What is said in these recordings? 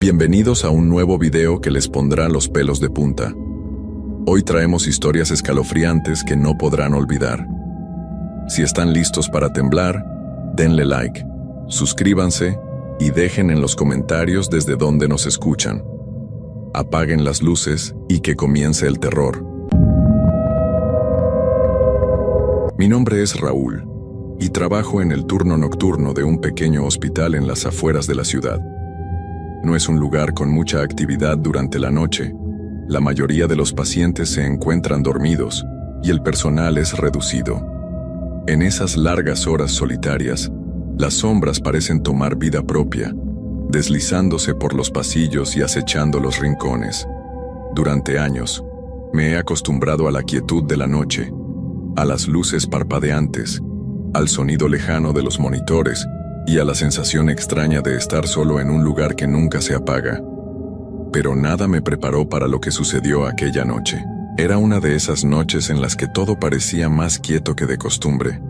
Bienvenidos a un nuevo video que les pondrá los pelos de punta. Hoy traemos historias escalofriantes que no podrán olvidar. Si están listos para temblar, denle like, suscríbanse y dejen en los comentarios desde dónde nos escuchan. Apaguen las luces y que comience el terror. Mi nombre es Raúl y trabajo en el turno nocturno de un pequeño hospital en las afueras de la ciudad. No es un lugar con mucha actividad durante la noche. La mayoría de los pacientes se encuentran dormidos y el personal es reducido. En esas largas horas solitarias, las sombras parecen tomar vida propia, deslizándose por los pasillos y acechando los rincones. Durante años, me he acostumbrado a la quietud de la noche, a las luces parpadeantes, al sonido lejano de los monitores y a la sensación extraña de estar solo en un lugar que nunca se apaga. Pero nada me preparó para lo que sucedió aquella noche. Era una de esas noches en las que todo parecía más quieto que de costumbre.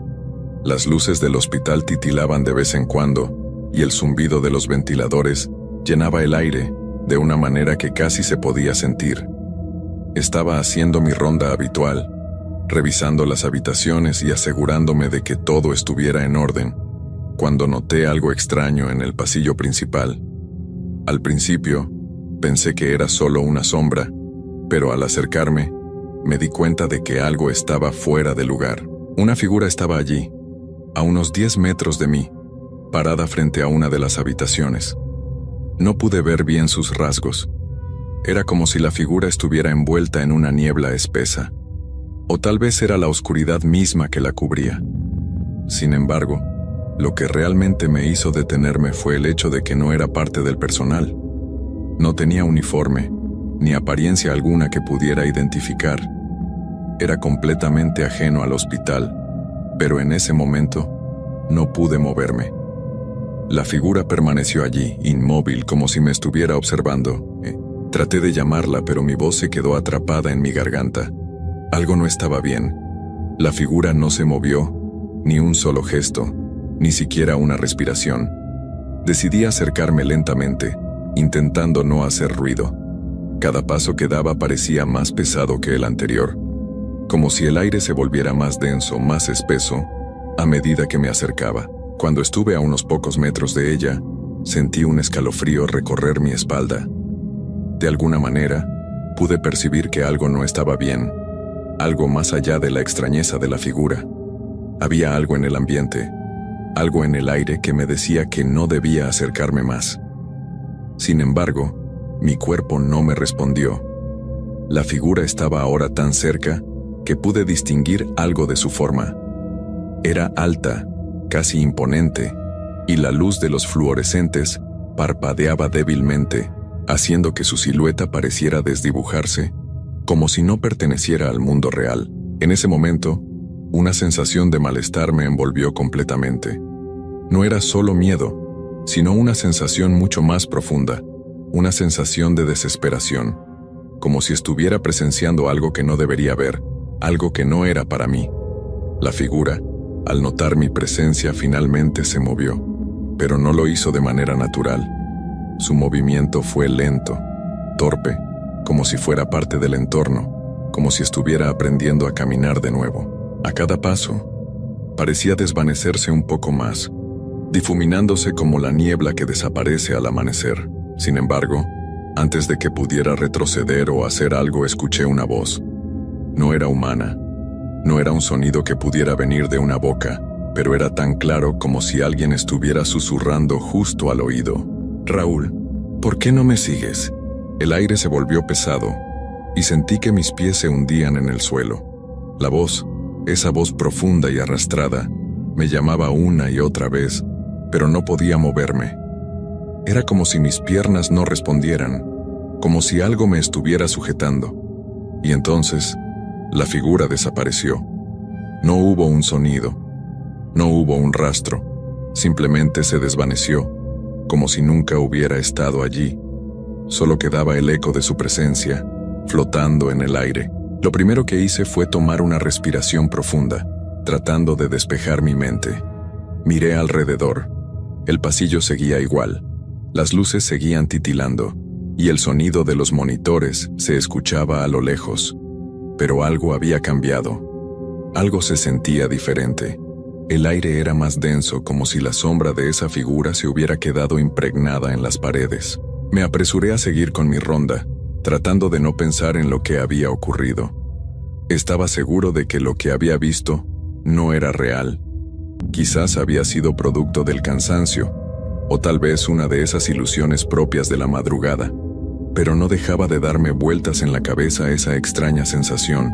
Las luces del hospital titilaban de vez en cuando, y el zumbido de los ventiladores llenaba el aire de una manera que casi se podía sentir. Estaba haciendo mi ronda habitual, revisando las habitaciones y asegurándome de que todo estuviera en orden, cuando noté algo extraño en el pasillo principal. Al principio, pensé que era solo una sombra, pero al acercarme, me di cuenta de que algo estaba fuera de lugar. Una figura estaba allí, a unos 10 metros de mí, parada frente a una de las habitaciones. No pude ver bien sus rasgos. Era como si la figura estuviera envuelta en una niebla espesa, o tal vez era la oscuridad misma que la cubría. Sin embargo, lo que realmente me hizo detenerme fue el hecho de que no era parte del personal. No tenía uniforme, ni apariencia alguna que pudiera identificar. Era completamente ajeno al hospital, pero en ese momento no pude moverme. La figura permaneció allí, inmóvil, como si me estuviera observando. Traté de llamarla, pero mi voz se quedó atrapada en mi garganta. Algo no estaba bien. La figura no se movió, ni un solo gesto, ni siquiera una respiración. Decidí acercarme lentamente, intentando no hacer ruido. Cada paso que daba parecía más pesado que el anterior, como si el aire se volviera más denso, más espeso, a medida que me acercaba. Cuando estuve a unos pocos metros de ella, sentí un escalofrío recorrer mi espalda. De alguna manera, pude percibir que algo no estaba bien, algo más allá de la extrañeza de la figura. Había algo en el ambiente, algo en el aire que me decía que no debía acercarme más. Sin embargo, mi cuerpo no me respondió. La figura estaba ahora tan cerca que pude distinguir algo de su forma. Era alta, casi imponente, y la luz de los fluorescentes parpadeaba débilmente, haciendo que su silueta pareciera desdibujarse, como si no perteneciera al mundo real. En ese momento, una sensación de malestar me envolvió completamente. No era solo miedo, sino una sensación mucho más profunda, una sensación de desesperación, como si estuviera presenciando algo que no debería ver, algo que no era para mí. La figura, al notar mi presencia, finalmente se movió, pero no lo hizo de manera natural. Su movimiento fue lento, torpe, como si fuera parte del entorno, como si estuviera aprendiendo a caminar de nuevo. A cada paso, parecía desvanecerse un poco más, difuminándose como la niebla que desaparece al amanecer. Sin embargo, antes de que pudiera retroceder o hacer algo, escuché una voz. No era humana, no era un sonido que pudiera venir de una boca, pero era tan claro como si alguien estuviera susurrando justo al oído. «Raúl, ¿por qué no me sigues?» El aire se volvió pesado, y sentí que mis pies se hundían en el suelo. La voz, esa voz profunda y arrastrada, me llamaba una y otra vez, pero no podía moverme. Era como si mis piernas no respondieran, como si algo me estuviera sujetando. Y entonces, la figura desapareció. No hubo un sonido, no hubo un rastro, simplemente se desvaneció, como si nunca hubiera estado allí. Solo quedaba el eco de su presencia, flotando en el aire. Lo primero que hice fue tomar una respiración profunda, tratando de despejar mi mente. Miré alrededor. El pasillo seguía igual. Las luces seguían titilando, y el sonido de los monitores se escuchaba a lo lejos. Pero algo había cambiado. Algo se sentía diferente. El aire era más denso, como si la sombra de esa figura se hubiera quedado impregnada en las paredes. Me apresuré a seguir con mi ronda, tratando de no pensar en lo que había ocurrido. Estaba seguro de que lo que había visto no era real. Quizás había sido producto del cansancio, o tal vez una de esas ilusiones propias de la madrugada, pero no dejaba de darme vueltas en la cabeza esa extraña sensación,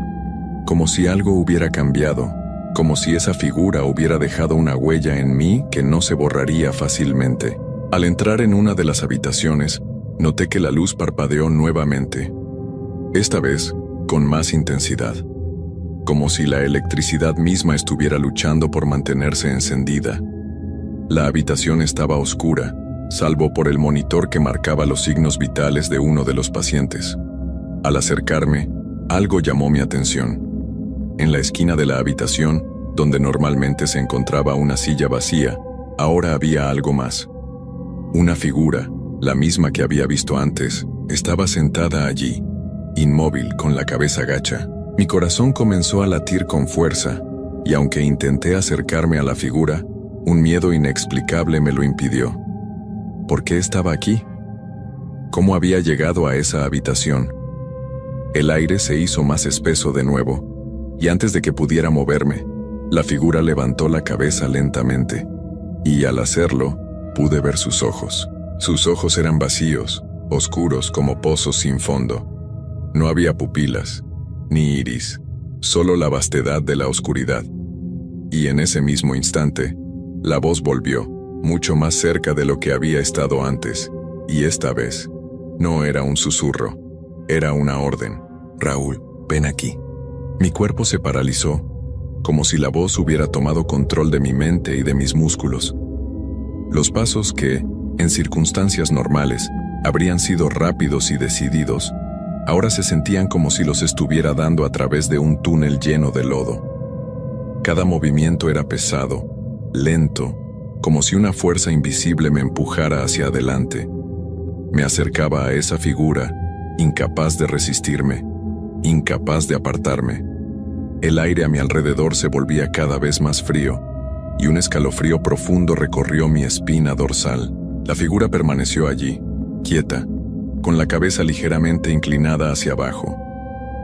como si algo hubiera cambiado, como si esa figura hubiera dejado una huella en mí que no se borraría fácilmente. Al entrar en una de las habitaciones, noté que la luz parpadeó nuevamente, esta vez con más intensidad, como si la electricidad misma estuviera luchando por mantenerse encendida. La habitación estaba oscura, salvo por el monitor que marcaba los signos vitales de uno de los pacientes. Al acercarme, algo llamó mi atención. En la esquina de la habitación, donde normalmente se encontraba una silla vacía, ahora había algo más. Una figura, la misma que había visto antes, estaba sentada allí, inmóvil, con la cabeza gacha. Mi corazón comenzó a latir con fuerza, y aunque intenté acercarme a la figura, un miedo inexplicable me lo impidió. ¿Por qué estaba aquí? ¿Cómo había llegado a esa habitación? El aire se hizo más espeso de nuevo, y antes de que pudiera moverme, la figura levantó la cabeza lentamente, y al hacerlo, pude ver sus ojos. Sus ojos eran vacíos, oscuros como pozos sin fondo. No había pupilas, ni iris, solo la vastedad de la oscuridad. Y en ese mismo instante, la voz volvió, mucho más cerca de lo que había estado antes, y esta vez, no era un susurro, era una orden. Raúl, ven aquí. Mi cuerpo se paralizó, como si la voz hubiera tomado control de mi mente y de mis músculos. Los pasos que, en circunstancias normales, habrían sido rápidos y decididos, ahora se sentían como si los estuviera dando a través de un túnel lleno de lodo. Cada movimiento era pesado, lento, como si una fuerza invisible me empujara hacia adelante. Me acercaba a esa figura, incapaz de resistirme, incapaz de apartarme. El aire a mi alrededor se volvía cada vez más frío, y un escalofrío profundo recorrió mi espina dorsal. La figura permaneció allí, quieta, con la cabeza ligeramente inclinada hacia abajo.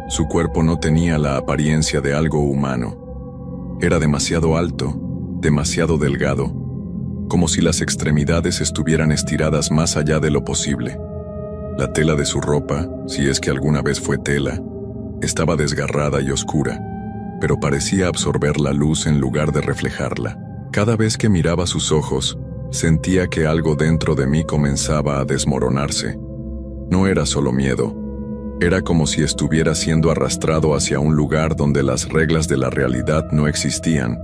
Su cuerpo no tenía la apariencia de algo humano. Era demasiado alto, demasiado delgado, como si las extremidades estuvieran estiradas más allá de lo posible. La tela de su ropa, si es que alguna vez fue tela, estaba desgarrada y oscura, pero parecía absorber la luz en lugar de reflejarla. Cada vez que miraba sus ojos, sentía que algo dentro de mí comenzaba a desmoronarse. No era solo miedo, era como si estuviera siendo arrastrado hacia un lugar donde las reglas de la realidad no existían,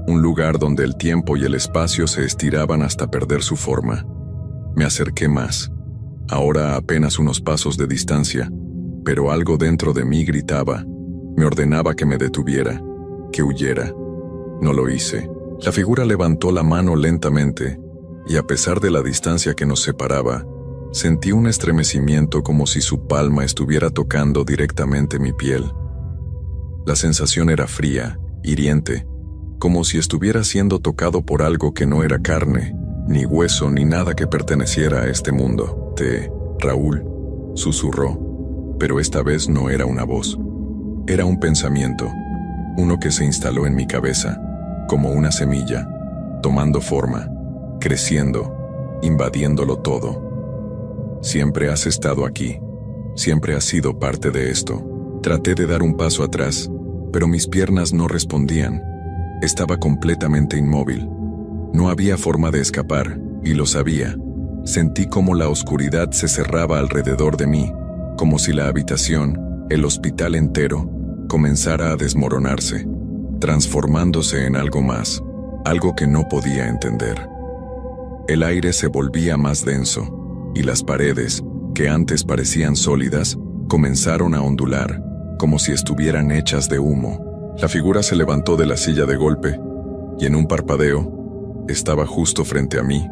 un lugar donde el tiempo y el espacio se estiraban hasta perder su forma. Me acerqué más, ahora a apenas unos pasos de distancia, pero algo dentro de mí gritaba, me ordenaba que me detuviera, que huyera. No lo hice. La figura levantó la mano lentamente, y a pesar de la distancia que nos separaba, sentí un estremecimiento como si su palma estuviera tocando directamente mi piel. La sensación era fría, hiriente, como si estuviera siendo tocado por algo que no era carne, ni hueso, ni nada que perteneciera a este mundo. Raúl, susurró, pero esta vez no era una voz. Era un pensamiento, uno que se instaló en mi cabeza, como una semilla, tomando forma, creciendo, invadiéndolo todo. Siempre has estado aquí, siempre has sido parte de esto. Traté de dar un paso atrás, pero mis piernas no respondían. Estaba completamente inmóvil. No había forma de escapar, y lo sabía. Sentí como la oscuridad se cerraba alrededor de mí, como si la habitación, el hospital entero, comenzara a desmoronarse, transformándose en algo más, algo que no podía entender. El aire se volvía más denso, y las paredes, que antes parecían sólidas, comenzaron a ondular, como si estuvieran hechas de humo. La figura se levantó de la silla de golpe, y en un parpadeo, estaba justo frente a mí,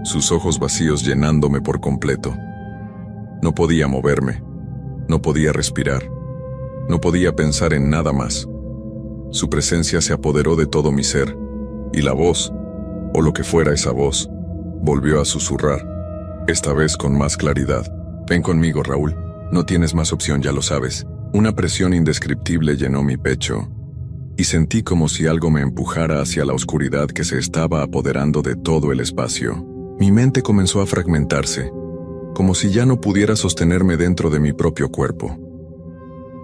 sus ojos vacíos llenándome por completo. No podía moverme, no podía respirar, no podía pensar en nada más. Su presencia se apoderó de todo mi ser, y la voz, o lo que fuera esa voz, volvió a susurrar, esta vez con más claridad. Ven conmigo, Raúl, no tienes más opción, ya lo sabes. Una presión indescriptible llenó mi pecho, y sentí como si algo me empujara hacia la oscuridad que se estaba apoderando de todo el espacio. Mi mente comenzó a fragmentarse, como si ya no pudiera sostenerme dentro de mi propio cuerpo.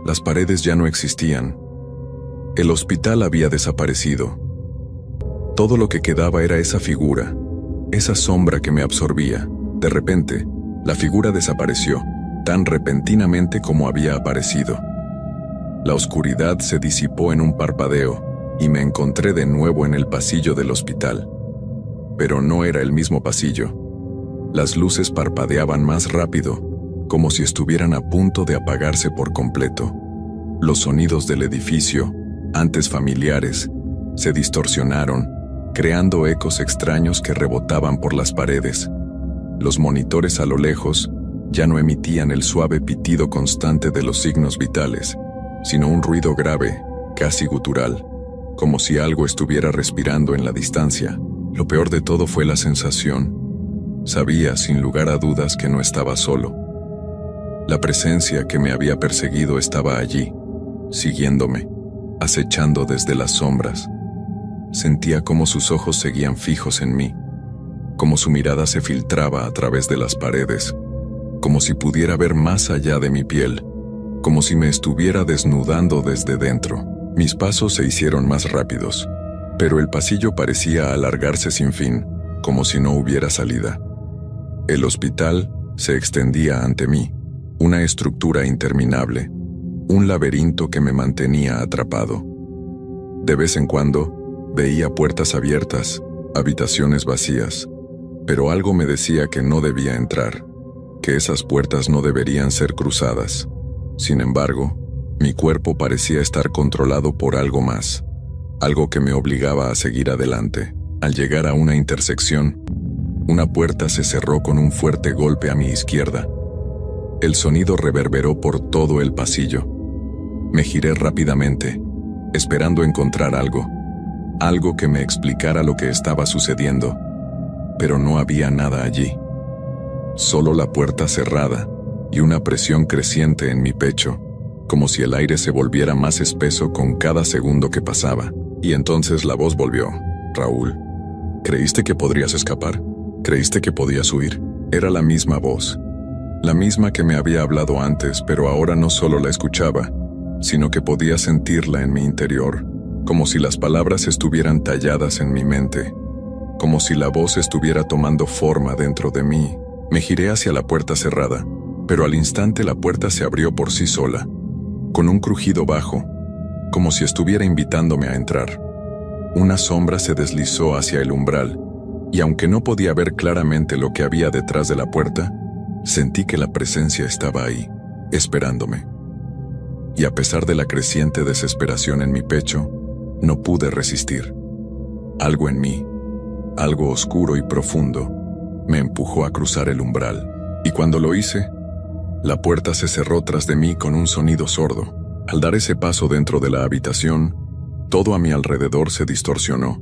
Las paredes ya no existían. El hospital había desaparecido. Todo lo que quedaba era esa figura, esa sombra que me absorbía. De repente, la figura desapareció, tan repentinamente como había aparecido. La oscuridad se disipó en un parpadeo, y me encontré de nuevo en el pasillo del hospital. Pero no era el mismo pasillo. Las luces parpadeaban más rápido, como si estuvieran a punto de apagarse por completo. Los sonidos del edificio, antes familiares, se distorsionaron, creando ecos extraños que rebotaban por las paredes. Los monitores a lo lejos ya no emitían el suave pitido constante de los signos vitales, sino un ruido grave, casi gutural, como si algo estuviera respirando en la distancia. Lo peor de todo fue la sensación. Sabía, sin lugar a dudas, que no estaba solo. La presencia que me había perseguido estaba allí, siguiéndome, acechando desde las sombras. Sentía cómo sus ojos seguían fijos en mí, como su mirada se filtraba a través de las paredes, como si pudiera ver más allá de mi piel, como si me estuviera desnudando desde dentro. Mis pasos se hicieron más rápidos, pero el pasillo parecía alargarse sin fin, como si no hubiera salida. El hospital se extendía ante mí, una estructura interminable, un laberinto que me mantenía atrapado. De vez en cuando, veía puertas abiertas, habitaciones vacías, pero algo me decía que no debía entrar, que esas puertas no deberían ser cruzadas. Sin embargo, mi cuerpo parecía estar controlado por algo más, algo que me obligaba a seguir adelante. Al llegar a una intersección, una puerta se cerró con un fuerte golpe a mi izquierda. El sonido reverberó por todo el pasillo. Me giré rápidamente, esperando encontrar algo que me explicara lo que estaba sucediendo, pero no había nada allí. Solo la puerta cerrada y una presión creciente en mi pecho, como si el aire se volviera más espeso con cada segundo que pasaba. Y entonces la voz volvió. Raúl, ¿creíste que podrías escapar? ¿Creíste que podías huir? Era la misma voz, la misma que me había hablado antes, pero ahora no solo la escuchaba, sino que podía sentirla en mi interior, como si las palabras estuvieran talladas en mi mente, como si la voz estuviera tomando forma dentro de mí. Me giré hacia la puerta cerrada, pero al instante la puerta se abrió por sí sola, con un crujido bajo, como si estuviera invitándome a entrar. Una sombra se deslizó hacia el umbral, y aunque no podía ver claramente lo que había detrás de la puerta, sentí que la presencia estaba ahí, esperándome. Y a pesar de la creciente desesperación en mi pecho, no pude resistir. Algo en mí, algo oscuro y profundo, me empujó a cruzar el umbral, y cuando lo hice, la puerta se cerró tras de mí con un sonido sordo. Al dar ese paso dentro de la habitación, todo a mi alrededor se distorsionó,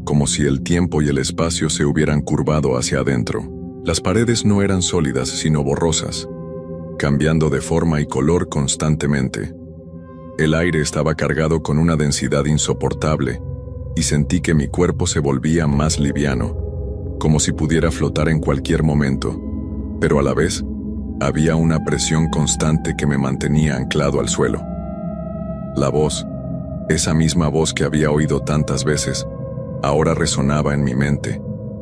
como si el tiempo y el espacio se hubieran curvado hacia adentro. Las paredes no eran sólidas, sino borrosas, cambiando de forma y color constantemente. El aire estaba cargado con una densidad insoportable, y sentí que mi cuerpo se volvía más liviano, como si pudiera flotar en cualquier momento, pero a la vez, había una presión constante que me mantenía anclado al suelo. La voz, esa misma voz que había oído tantas veces, ahora resonaba en mi mente,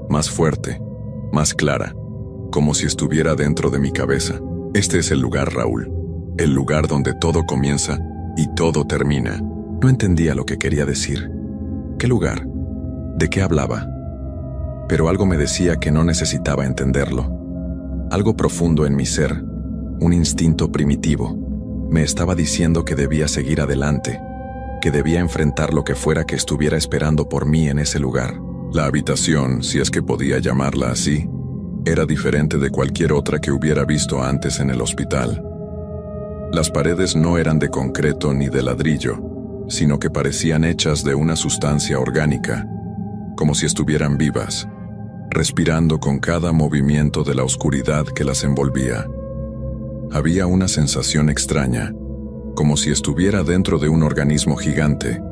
más fuerte, más clara, como si estuviera dentro de mi cabeza. Este es el lugar, Raúl, el lugar donde todo comienza y todo termina. No entendía lo que quería decir. ¿Qué lugar? ¿De qué hablaba? Pero algo me decía que no necesitaba entenderlo. Algo profundo en mi ser, un instinto primitivo, me estaba diciendo que debía seguir adelante, que debía enfrentar lo que fuera que estuviera esperando por mí en ese lugar. La habitación, si es que podía llamarla así, era diferente de cualquier otra que hubiera visto antes en el hospital. Las paredes no eran de concreto ni de ladrillo, sino que parecían hechas de una sustancia orgánica, como si estuvieran vivas, respirando con cada movimiento de la oscuridad que las envolvía. Había una sensación extraña, como si estuviera dentro de un organismo gigante,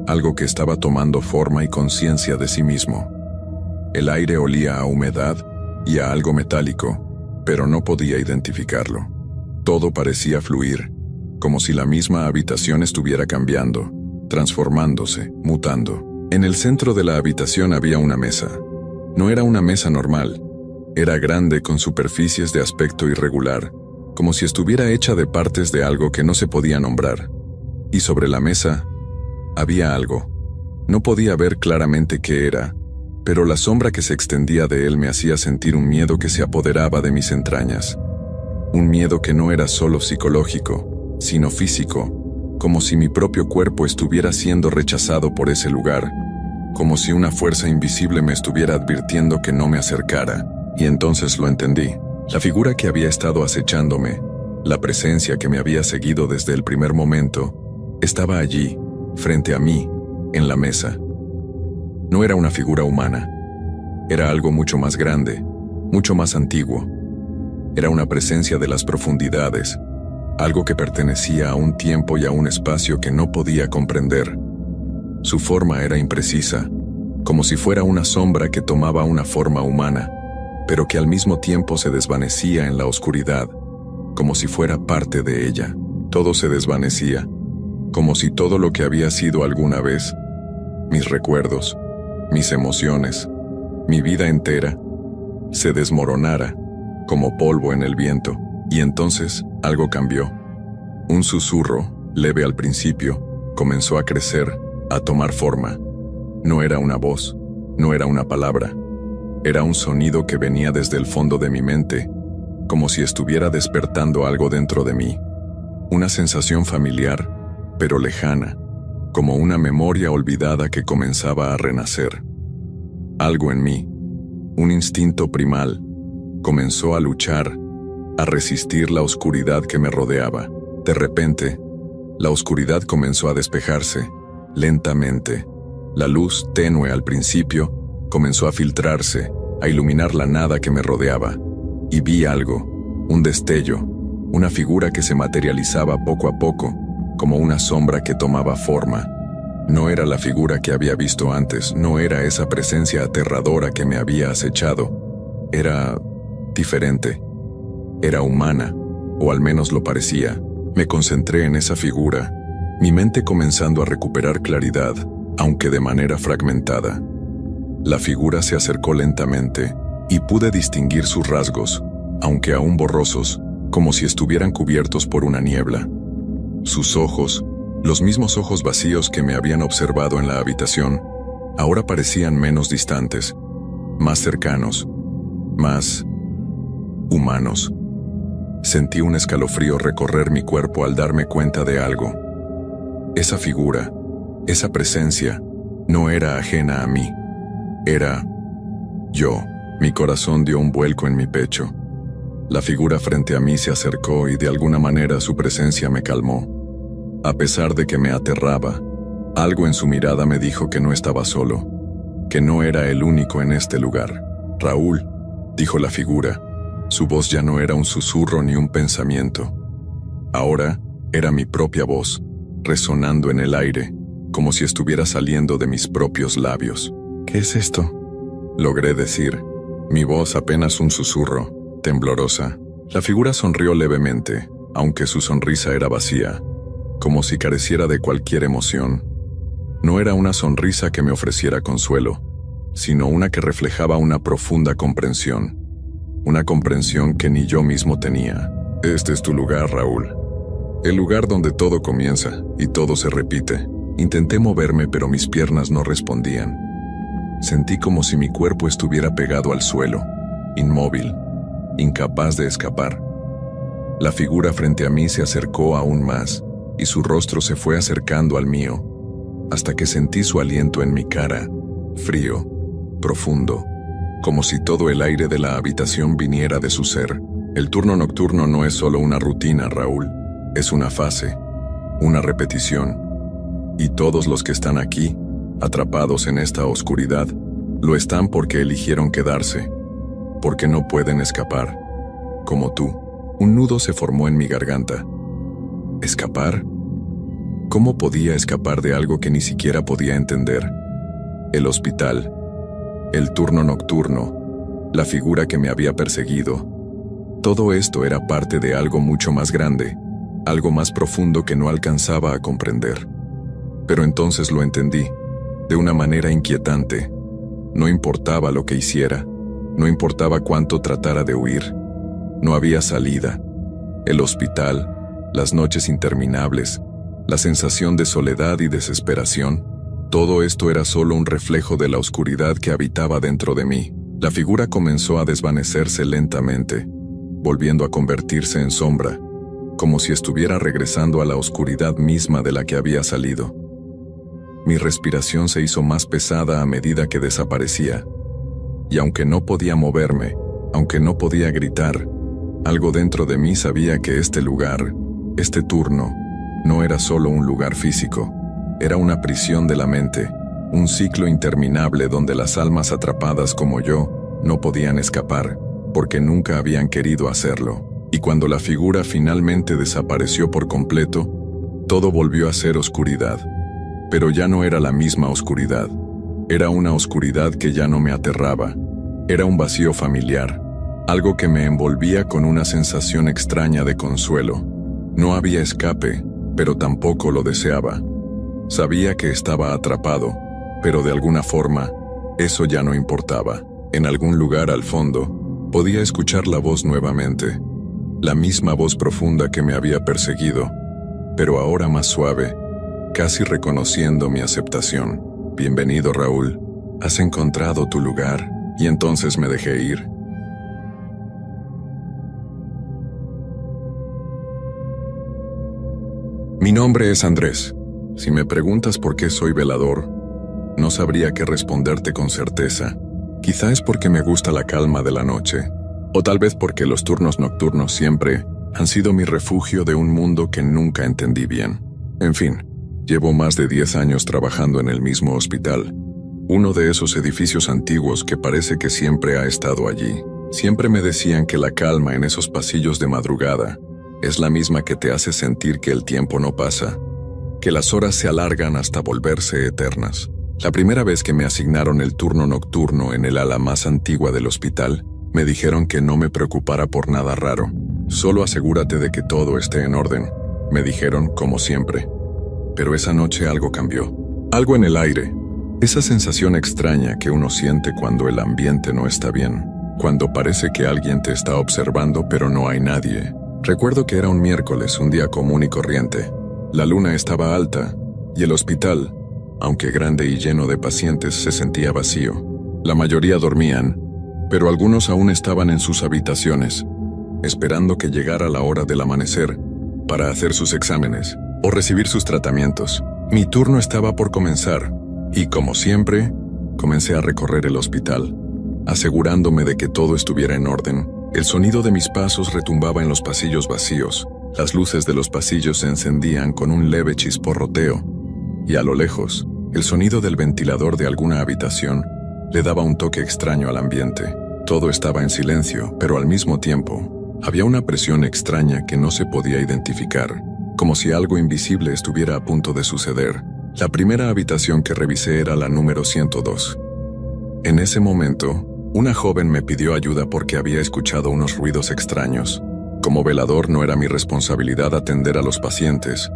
algo que estaba tomando forma y conciencia de sí mismo. El aire olía a humedad y a algo metálico, pero no podía identificarlo. Todo parecía fluir, como si la misma habitación estuviera cambiando, transformándose, mutando. En el centro de la habitación había una mesa. No era una mesa normal. Era grande con superficies de aspecto irregular, como si estuviera hecha de partes de algo que no se podía nombrar. Y sobre la mesa había algo. No podía ver claramente qué era, pero la sombra que se extendía de él me hacía sentir un miedo que se apoderaba de mis entrañas. Un miedo que no era solo psicológico, sino físico, como si mi propio cuerpo estuviera siendo rechazado por ese lugar, como si una fuerza invisible me estuviera advirtiendo que no me acercara, y entonces lo entendí. La figura que había estado acechándome, la presencia que me había seguido desde el primer momento, estaba allí, frente a mí, en la mesa. No era una figura humana. Era algo mucho más grande, mucho más antiguo. Era una presencia de las profundidades, algo que pertenecía a un tiempo y a un espacio que no podía comprender. Su forma era imprecisa, como si fuera una sombra que tomaba una forma humana, pero que al mismo tiempo se desvanecía en la oscuridad, como si fuera parte de ella. Todo se desvanecía, como si todo lo que había sido alguna vez, mis recuerdos, mis emociones, mi vida entera, se desmoronara como polvo en el viento. Y entonces algo cambió. Un susurro, leve al principio, comenzó a crecer, a tomar forma. No era una voz, no era una palabra. Era un sonido que venía desde el fondo de mi mente, como si estuviera despertando algo dentro de mí. Una sensación familiar, pero lejana, como una memoria olvidada que comenzaba a renacer. Algo en mí, un instinto primal, comenzó a luchar, a resistir la oscuridad que me rodeaba. De repente, la oscuridad comenzó a despejarse, lentamente. La luz, tenue al principio, comenzó a filtrarse, a iluminar la nada que me rodeaba. Y vi algo, un destello, una figura que se materializaba poco a poco, como una sombra que tomaba forma. No era la figura que había visto antes, no era esa presencia aterradora que me había acechado. Era diferente. Era humana, o al menos lo parecía. Me concentré en esa figura, mi mente comenzando a recuperar claridad, aunque de manera fragmentada. La figura se acercó lentamente, y pude distinguir sus rasgos, aunque aún borrosos, como si estuvieran cubiertos por una niebla. Sus ojos, los mismos ojos vacíos que me habían observado en la habitación, ahora parecían menos distantes, más cercanos, más humanos. Sentí un escalofrío recorrer mi cuerpo al darme cuenta de algo. Esa figura, esa presencia, no era ajena a mí. Era yo. Mi corazón dio un vuelco en mi pecho. La figura frente a mí se acercó y de alguna manera su presencia me calmó. A pesar de que me aterraba, algo en su mirada me dijo que no estaba solo, que no era el único en este lugar. Raúl, dijo la figura. Su voz ya no era un susurro ni un pensamiento. Ahora era mi propia voz, resonando en el aire, como si estuviera saliendo de mis propios labios. ¿Qué es esto?, logré decir. Mi voz apenas un susurro, temblorosa. La figura sonrió levemente, aunque su sonrisa era vacía, como si careciera de cualquier emoción. No era una sonrisa que me ofreciera consuelo, sino una que reflejaba una profunda comprensión. Una comprensión que ni yo mismo tenía. Este es tu lugar, Raúl. El lugar donde todo comienza y todo se repite. Intenté moverme, pero mis piernas no respondían. Sentí como si mi cuerpo estuviera pegado al suelo, inmóvil, incapaz de escapar. La figura frente a mí se acercó aún más, y su rostro se fue acercando al mío, hasta que sentí su aliento en mi cara, frío, profundo, como si todo el aire de la habitación viniera de su ser. El turno nocturno no es solo una rutina, Raúl, es una fase, una repetición. Y todos los que están aquí, atrapados en esta oscuridad, lo están porque eligieron quedarse, porque no pueden escapar. Como tú, un nudo se formó en mi garganta. ¿Escapar? ¿Cómo podía escapar de algo que ni siquiera podía entender? El hospital, el turno nocturno, la figura que me había perseguido. Todo esto era parte de algo mucho más grande, algo más profundo que no alcanzaba a comprender. Pero entonces lo entendí, de una manera inquietante. No importaba lo que hiciera, no importaba cuánto tratara de huir. No había salida. El hospital, las noches interminables, la sensación de soledad y desesperación, todo esto era solo un reflejo de la oscuridad que habitaba dentro de mí. La figura comenzó a desvanecerse lentamente, volviendo a convertirse en sombra, como si estuviera regresando a la oscuridad misma de la que había salido. Mi respiración se hizo más pesada a medida que desaparecía, y aunque no podía moverme, aunque no podía gritar, algo dentro de mí sabía que este lugar, este turno, no era solo un lugar físico, era una prisión de la mente, un ciclo interminable donde las almas atrapadas como yo no podían escapar, porque nunca habían querido hacerlo. Y cuando la figura finalmente desapareció por completo, todo volvió a ser oscuridad. Pero ya no era la misma oscuridad. Era una oscuridad que ya no me aterraba. Era un vacío familiar, algo que me envolvía con una sensación extraña de consuelo. No había escape, pero tampoco lo deseaba. Sabía que estaba atrapado, pero de alguna forma, eso ya no importaba. En algún lugar al fondo, podía escuchar la voz nuevamente, la misma voz profunda que me había perseguido, pero ahora más suave, casi reconociendo mi aceptación. Bienvenido, Raúl. Has encontrado tu lugar. Y entonces me dejé ir. Mi nombre es Andrés. Si me preguntas por qué soy velador, no sabría qué responderte con certeza. Quizá es porque me gusta la calma de la noche, o tal vez porque los turnos nocturnos siempre han sido mi refugio de un mundo que nunca entendí bien. En fin, llevo más de 10 años trabajando en el mismo hospital, uno de esos edificios antiguos que parece que siempre ha estado allí. Siempre me decían que la calma en esos pasillos de madrugada es la misma que te hace sentir que el tiempo no pasa, que las horas se alargan hasta volverse eternas. La primera vez que me asignaron el turno nocturno en el ala más antigua del hospital, me dijeron que no me preocupara por nada raro. Solo asegúrate de que todo esté en orden, me dijeron como siempre. Pero esa noche algo cambió. Algo en el aire. Esa sensación extraña que uno siente cuando el ambiente no está bien. Cuando parece que alguien te está observando pero no hay nadie. Recuerdo que era un miércoles, un día común y corriente. La luna estaba alta y el hospital, aunque grande y lleno de pacientes, se sentía vacío. La mayoría dormían, pero algunos aún estaban en sus habitaciones, esperando que llegara la hora del amanecer para hacer sus exámenes o recibir sus tratamientos. Mi turno estaba por comenzar y, como siempre, comencé a recorrer el hospital, asegurándome de que todo estuviera en orden. El sonido de mis pasos retumbaba en los pasillos vacíos. Las luces de los pasillos se encendían con un leve chisporroteo, y a lo lejos, el sonido del ventilador de alguna habitación le daba un toque extraño al ambiente. Todo estaba en silencio, pero al mismo tiempo, había una presión extraña que no se podía identificar, como si algo invisible estuviera a punto de suceder. La primera habitación que revisé era la número 102. En ese momento, una joven me pidió ayuda porque había escuchado unos ruidos extraños. Como velador no era mi responsabilidad atender a los pacientes,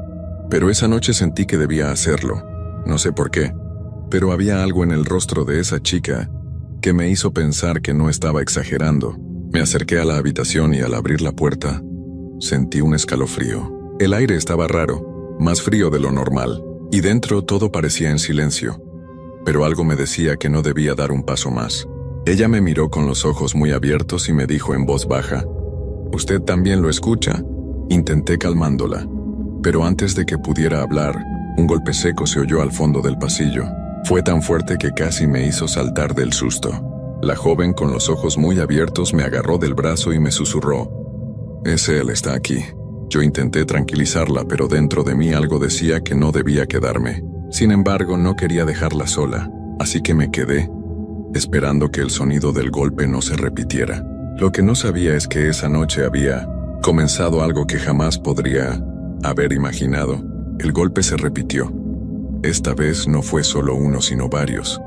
pero esa noche sentí que debía hacerlo. No sé por qué, pero había algo en el rostro de esa chica que me hizo pensar que no estaba exagerando. Me acerqué a la habitación y al abrir la puerta, sentí un escalofrío. El aire estaba raro, más frío de lo normal, y dentro todo parecía en silencio, pero algo me decía que no debía dar un paso más. Ella me miró con los ojos muy abiertos y me dijo en voz baja: «¿Usted también lo escucha?». Intenté calmándola, pero antes de que pudiera hablar, un golpe seco se oyó al fondo del pasillo. Fue tan fuerte que casi me hizo saltar del susto. La joven, con los ojos muy abiertos, me agarró del brazo y me susurró: «Es él, está aquí». Yo intenté tranquilizarla, pero dentro de mí algo decía que no debía quedarme. Sin embargo, no quería dejarla sola, así que me quedé, esperando que el sonido del golpe no se repitiera. Lo que no sabía es que esa noche había comenzado algo que jamás podría haber imaginado. El golpe se repitió. Esta vez no fue solo uno, sino varios,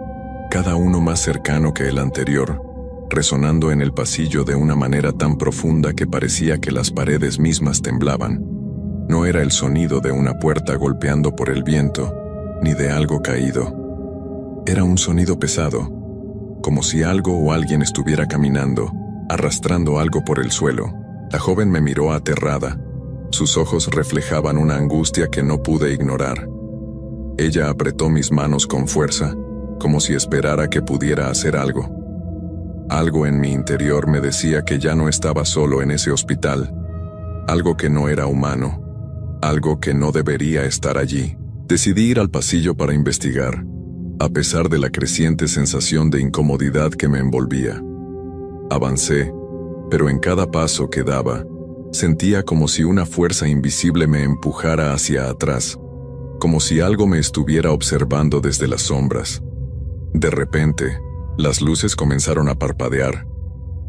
cada uno más cercano que el anterior, resonando en el pasillo de una manera tan profunda que parecía que las paredes mismas temblaban. No era el sonido de una puerta golpeando por el viento, ni de algo caído. Era un sonido pesado, como si algo o alguien estuviera caminando, arrastrando algo por el suelo. La joven me miró aterrada. Sus ojos reflejaban una angustia que no pude ignorar. Ella apretó mis manos con fuerza, como si esperara que pudiera hacer algo. Algo en mi interior me decía que ya no estaba solo en ese hospital, algo que no era humano, algo que no debería estar allí. Decidí ir al pasillo para investigar, a pesar de la creciente sensación de incomodidad que me envolvía. Avancé, pero en cada paso que daba, sentía como si una fuerza invisible me empujara hacia atrás, como si algo me estuviera observando desde las sombras. De repente, las luces comenzaron a parpadear,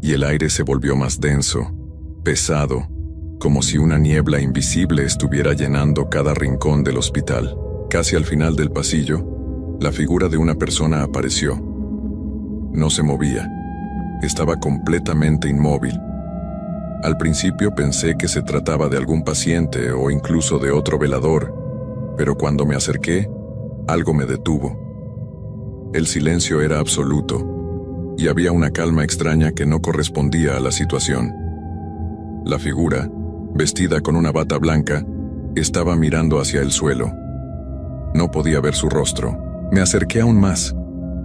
y el aire se volvió más denso, pesado, como si una niebla invisible estuviera llenando cada rincón del hospital. Casi al final del pasillo, la figura de una persona apareció. No se movía. Estaba completamente inmóvil. Al principio pensé que se trataba de algún paciente o incluso de otro velador, pero cuando me acerqué, algo me detuvo. El silencio era absoluto, y había una calma extraña que no correspondía a la situación. La figura, vestida con una bata blanca, estaba mirando hacia el suelo. No podía ver su rostro. Me acerqué aún más.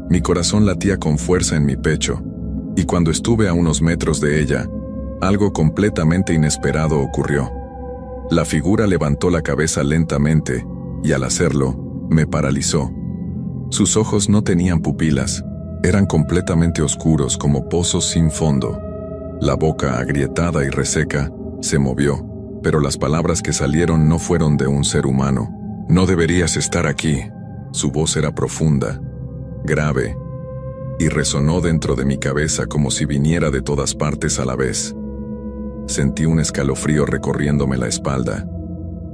Mi corazón latía con fuerza en mi pecho, y cuando estuve a unos metros de ella, algo completamente inesperado ocurrió. La figura levantó la cabeza lentamente, y al hacerlo, me paralizó. Sus ojos no tenían pupilas, eran completamente oscuros como pozos sin fondo. La boca, agrietada y reseca, se movió, pero las palabras que salieron no fueron de un ser humano. «No deberías estar aquí». Su voz era profunda, grave, y resonó dentro de mi cabeza como si viniera de todas partes a la vez. Sentí un escalofrío recorriéndome la espalda,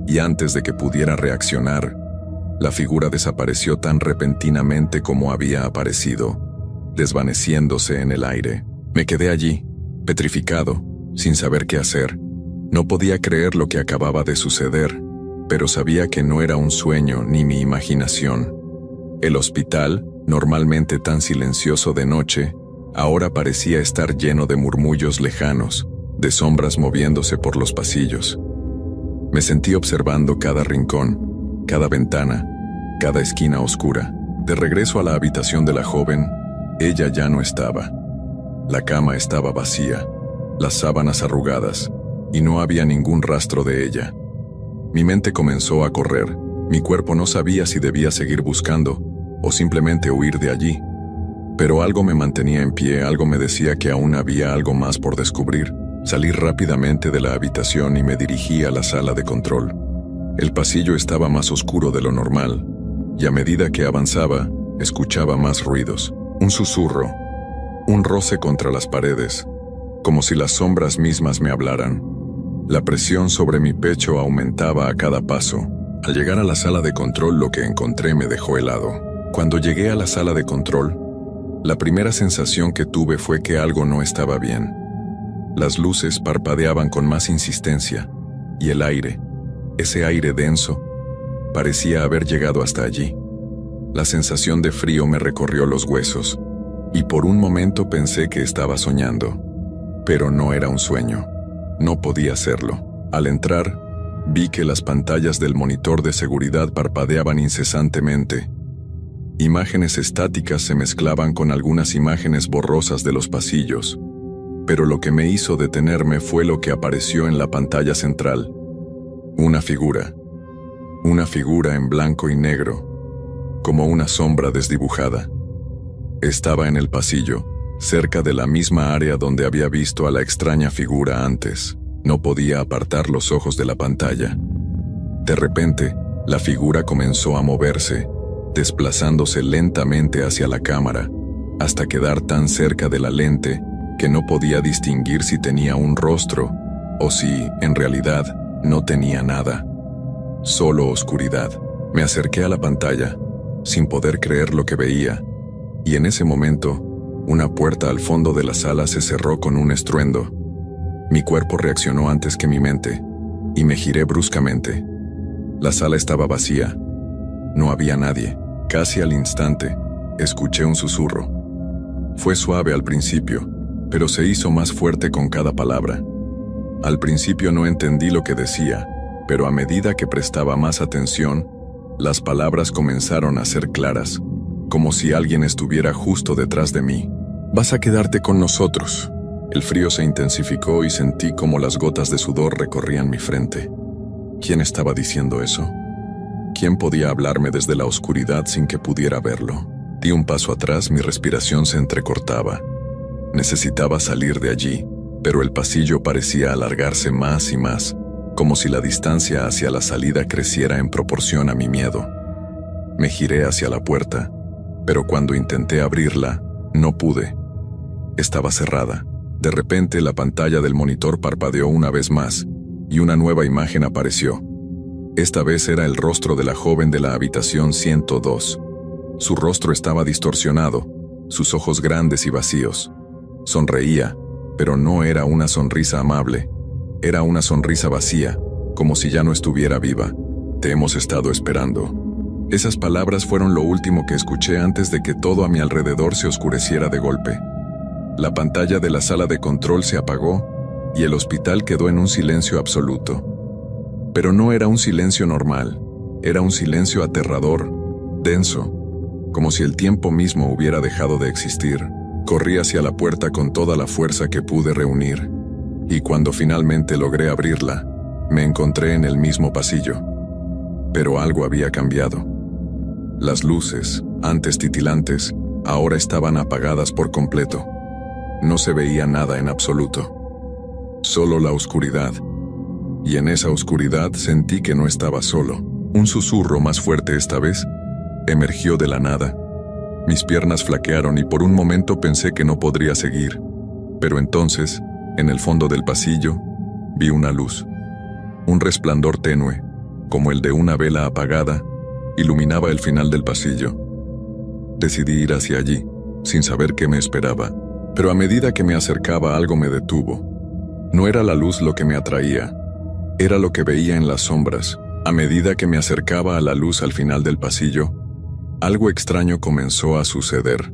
y antes de que pudiera reaccionar, la figura desapareció tan repentinamente como había aparecido, desvaneciéndose en el aire. Me quedé allí, petrificado, sin saber qué hacer. No podía creer lo que acababa de suceder, pero sabía que no era un sueño ni mi imaginación. El hospital, normalmente tan silencioso de noche, ahora parecía estar lleno de murmullos lejanos, de sombras moviéndose por los pasillos. Me sentí observando cada rincón, cada ventana, cada esquina oscura. De regreso a la habitación de la joven, ella ya no estaba. La cama estaba vacía, las sábanas arrugadas, y no había ningún rastro de ella. Mi mente comenzó a correr. Mi cuerpo no sabía si debía seguir buscando o simplemente huir de allí. Pero algo me mantenía en pie, algo me decía que aún había algo más por descubrir. Salí rápidamente de la habitación y me dirigí a la sala de control. El pasillo estaba más oscuro de lo normal, y a medida que avanzaba, escuchaba más ruidos. Un susurro, un roce contra las paredes, como si las sombras mismas me hablaran. La presión sobre mi pecho aumentaba a cada paso. Al llegar a la sala de control, lo que encontré me dejó helado. Cuando llegué a la sala de control, la primera sensación que tuve fue que algo no estaba bien. Las luces parpadeaban con más insistencia, y el aire, ese aire denso, parecía haber llegado hasta allí. La sensación de frío me recorrió los huesos, y por un momento pensé que estaba soñando. Pero no era un sueño. No podía serlo. Al entrar, vi que las pantallas del monitor de seguridad parpadeaban incesantemente. Imágenes estáticas se mezclaban con algunas imágenes borrosas de los pasillos. Pero lo que me hizo detenerme fue lo que apareció en la pantalla central. Una figura en blanco y negro, como una sombra desdibujada. Estaba en el pasillo, cerca de la misma área donde había visto a la extraña figura antes. No podía apartar los ojos de la pantalla. De repente, la figura comenzó a moverse, desplazándose lentamente hacia la cámara, hasta quedar tan cerca de la lente que no podía distinguir si tenía un rostro o si, en realidad, no tenía nada. Solo oscuridad. Me acerqué a la pantalla, sin poder creer lo que veía, y en ese momento, una puerta al fondo de la sala se cerró con un estruendo. Mi cuerpo reaccionó antes que mi mente, y me giré bruscamente. La sala estaba vacía. No había nadie. Casi al instante, escuché un susurro. Fue suave al principio, pero se hizo más fuerte con cada palabra. Al principio no entendí lo que decía, pero a medida que prestaba más atención, las palabras comenzaron a ser claras, como si alguien estuviera justo detrás de mí. «Vas a quedarte con nosotros». El frío se intensificó y sentí como las gotas de sudor recorrían mi frente. ¿Quién estaba diciendo eso? ¿Quién podía hablarme desde la oscuridad sin que pudiera verlo? Di un paso atrás, mi respiración se entrecortaba. Necesitaba salir de allí, pero el pasillo parecía alargarse más y más, como si la distancia hacia la salida creciera en proporción a mi miedo. Me giré hacia la puerta, pero cuando intenté abrirla, no pude. Estaba cerrada. De repente, la pantalla del monitor parpadeó una vez más, y una nueva imagen apareció. Esta vez era el rostro de la joven de la habitación 102. Su rostro estaba distorsionado, sus ojos grandes y vacíos. Sonreía, pero no era una sonrisa amable. Era una sonrisa vacía, como si ya no estuviera viva. «Te hemos estado esperando». Esas palabras fueron lo último que escuché antes de que todo a mi alrededor se oscureciera de golpe. La pantalla de la sala de control se apagó y el hospital quedó en un silencio absoluto. Pero no era un silencio normal, era un silencio aterrador, denso, como si el tiempo mismo hubiera dejado de existir. Corrí hacia la puerta con toda la fuerza que pude reunir, y cuando finalmente logré abrirla, me encontré en el mismo pasillo. Pero algo había cambiado. Las luces, antes titilantes, ahora estaban apagadas por completo. No se veía nada en absoluto. Solo la oscuridad. Y en esa oscuridad sentí que no estaba solo. Un susurro más fuerte esta vez emergió de la nada. Mis piernas flaquearon y por un momento pensé que no podría seguir. Pero entonces, en el fondo del pasillo, vi una luz. Un resplandor tenue, como el de una vela apagada, iluminaba el final del pasillo. Decidí ir hacia allí, sin saber qué me esperaba. Pero a medida que me acercaba algo me detuvo. No era la luz lo que me atraía, era lo que veía en las sombras. A medida que me acercaba a la luz al final del pasillo, algo extraño comenzó a suceder.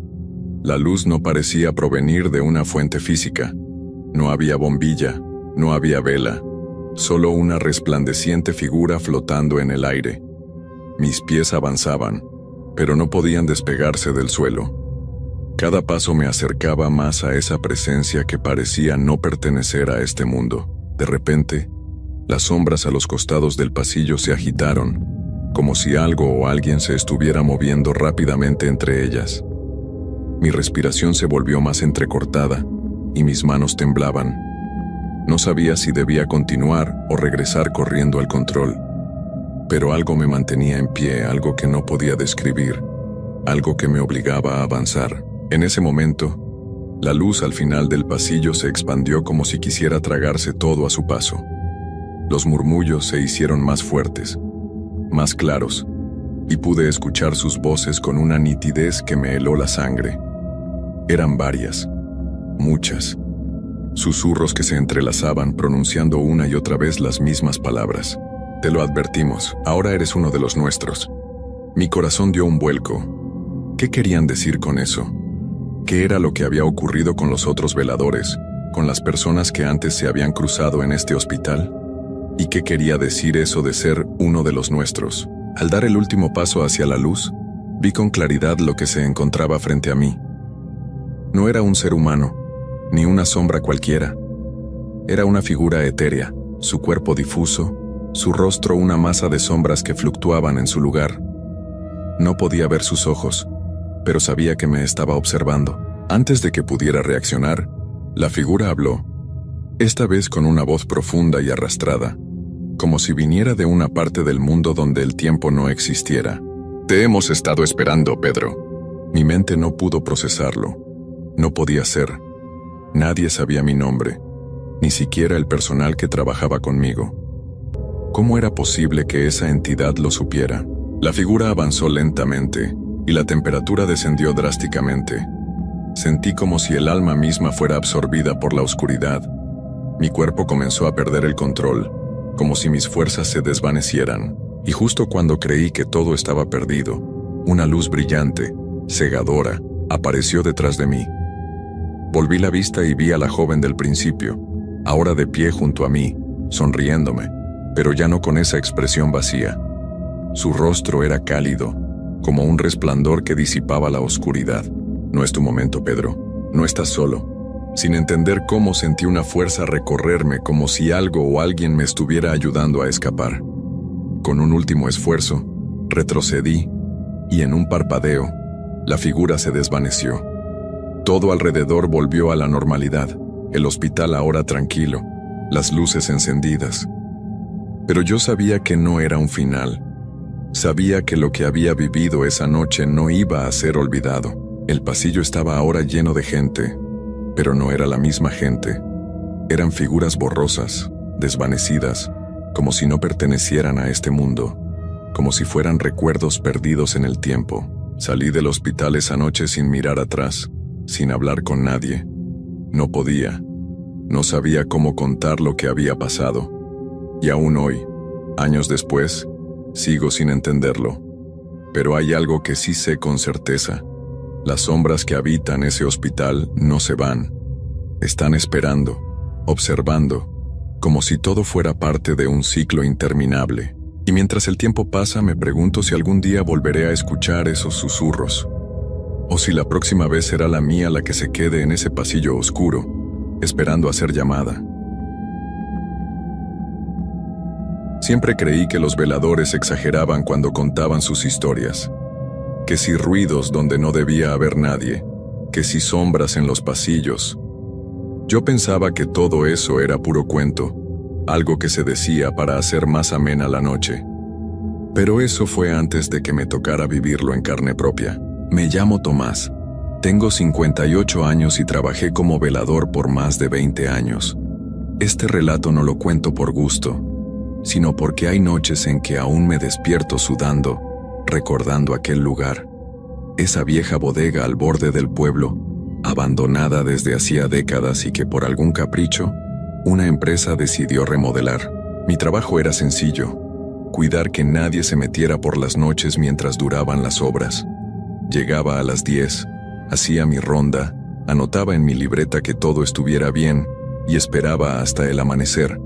La luz no parecía provenir de una fuente física. No había bombilla, no había vela, solo una resplandeciente figura flotando en el aire. Mis pies avanzaban, pero no podían despegarse del suelo. Cada paso me acercaba más a esa presencia que parecía no pertenecer a este mundo. De repente, las sombras a los costados del pasillo se agitaron, como si algo o alguien se estuviera moviendo rápidamente entre ellas. Mi respiración se volvió más entrecortada y mis manos temblaban. No sabía si debía continuar o regresar corriendo al control. Pero algo me mantenía en pie, algo que no podía describir, algo que me obligaba a avanzar. En ese momento, la luz al final del pasillo se expandió como si quisiera tragarse todo a su paso. Los murmullos se hicieron más fuertes, más claros, y pude escuchar sus voces con una nitidez que me heló la sangre. Eran varias, muchas, susurros que se entrelazaban pronunciando una y otra vez las mismas palabras. «Te lo advertimos, ahora eres uno de los nuestros». Mi corazón dio un vuelco. ¿Qué querían decir con eso? ¿Qué era lo que había ocurrido con los otros veladores, con las personas que antes se habían cruzado en este hospital? ¿Y qué quería decir eso de ser uno de los nuestros? Al dar el último paso hacia la luz, vi con claridad lo que se encontraba frente a mí. No era un ser humano, ni una sombra cualquiera. Era una figura etérea, su cuerpo difuso, su rostro una masa de sombras que fluctuaban en su lugar. No podía ver sus ojos, pero sabía que me estaba observando. Antes de que pudiera reaccionar, la figura habló, esta vez con una voz profunda y arrastrada, como si viniera de una parte del mundo donde el tiempo no existiera. Te hemos estado esperando, Pedro. Mi mente no pudo procesarlo. No podía ser. Nadie sabía mi nombre, ni siquiera el personal que trabajaba conmigo. ¿Cómo era posible que esa entidad lo supiera? La figura avanzó lentamente, y la temperatura descendió drásticamente. Sentí como si el alma misma fuera absorbida por la oscuridad. Mi cuerpo comenzó a perder el control, como si mis fuerzas se desvanecieran, y justo cuando creí que todo estaba perdido, una luz brillante, cegadora, apareció detrás de mí. Volví la vista y vi a la joven del principio, ahora de pie junto a mí, sonriéndome, pero ya no con esa expresión vacía. Su rostro era cálido, como un resplandor que disipaba la oscuridad. No es tu momento, Pedro. No estás solo. Sin entender cómo, sentí una fuerza recorrerme como si algo o alguien me estuviera ayudando a escapar. Con un último esfuerzo, retrocedí y en un parpadeo, la figura se desvaneció. Todo alrededor volvió a la normalidad, el hospital ahora tranquilo, las luces encendidas. Pero yo sabía que no era un final. Sabía que lo que había vivido esa noche no iba a ser olvidado. El pasillo estaba ahora lleno de gente, pero no era la misma gente. Eran figuras borrosas, desvanecidas, como si no pertenecieran a este mundo, como si fueran recuerdos perdidos en el tiempo. Salí del hospital esa noche sin mirar atrás, sin hablar con nadie. No podía. No sabía cómo contar lo que había pasado. Y aún hoy, años después, sigo sin entenderlo. Pero hay algo que sí sé con certeza. Las sombras que habitan ese hospital no se van. Están esperando, observando, como si todo fuera parte de un ciclo interminable. Y mientras el tiempo pasa, me pregunto si algún día volveré a escuchar esos susurros. O si la próxima vez será la mía la que se quede en ese pasillo oscuro, esperando a ser llamada. Siempre creí que los veladores exageraban cuando contaban sus historias. Que si ruidos donde no debía haber nadie, que si sombras en los pasillos. Yo pensaba que todo eso era puro cuento, algo que se decía para hacer más amena la noche. Pero eso fue antes de que me tocara vivirlo en carne propia. Me llamo Tomás. Tengo 58 años y trabajé como velador por más de 20 años. Este relato no lo cuento por gusto, sino porque hay noches en que aún me despierto sudando, recordando aquel lugar. Esa vieja bodega al borde del pueblo, abandonada desde hacía décadas y que por algún capricho, una empresa decidió remodelar. Mi trabajo era sencillo, cuidar que nadie se metiera por las noches mientras duraban las obras. Llegaba a las 10, hacía mi ronda, anotaba en mi libreta que todo estuviera bien y esperaba hasta el amanecer.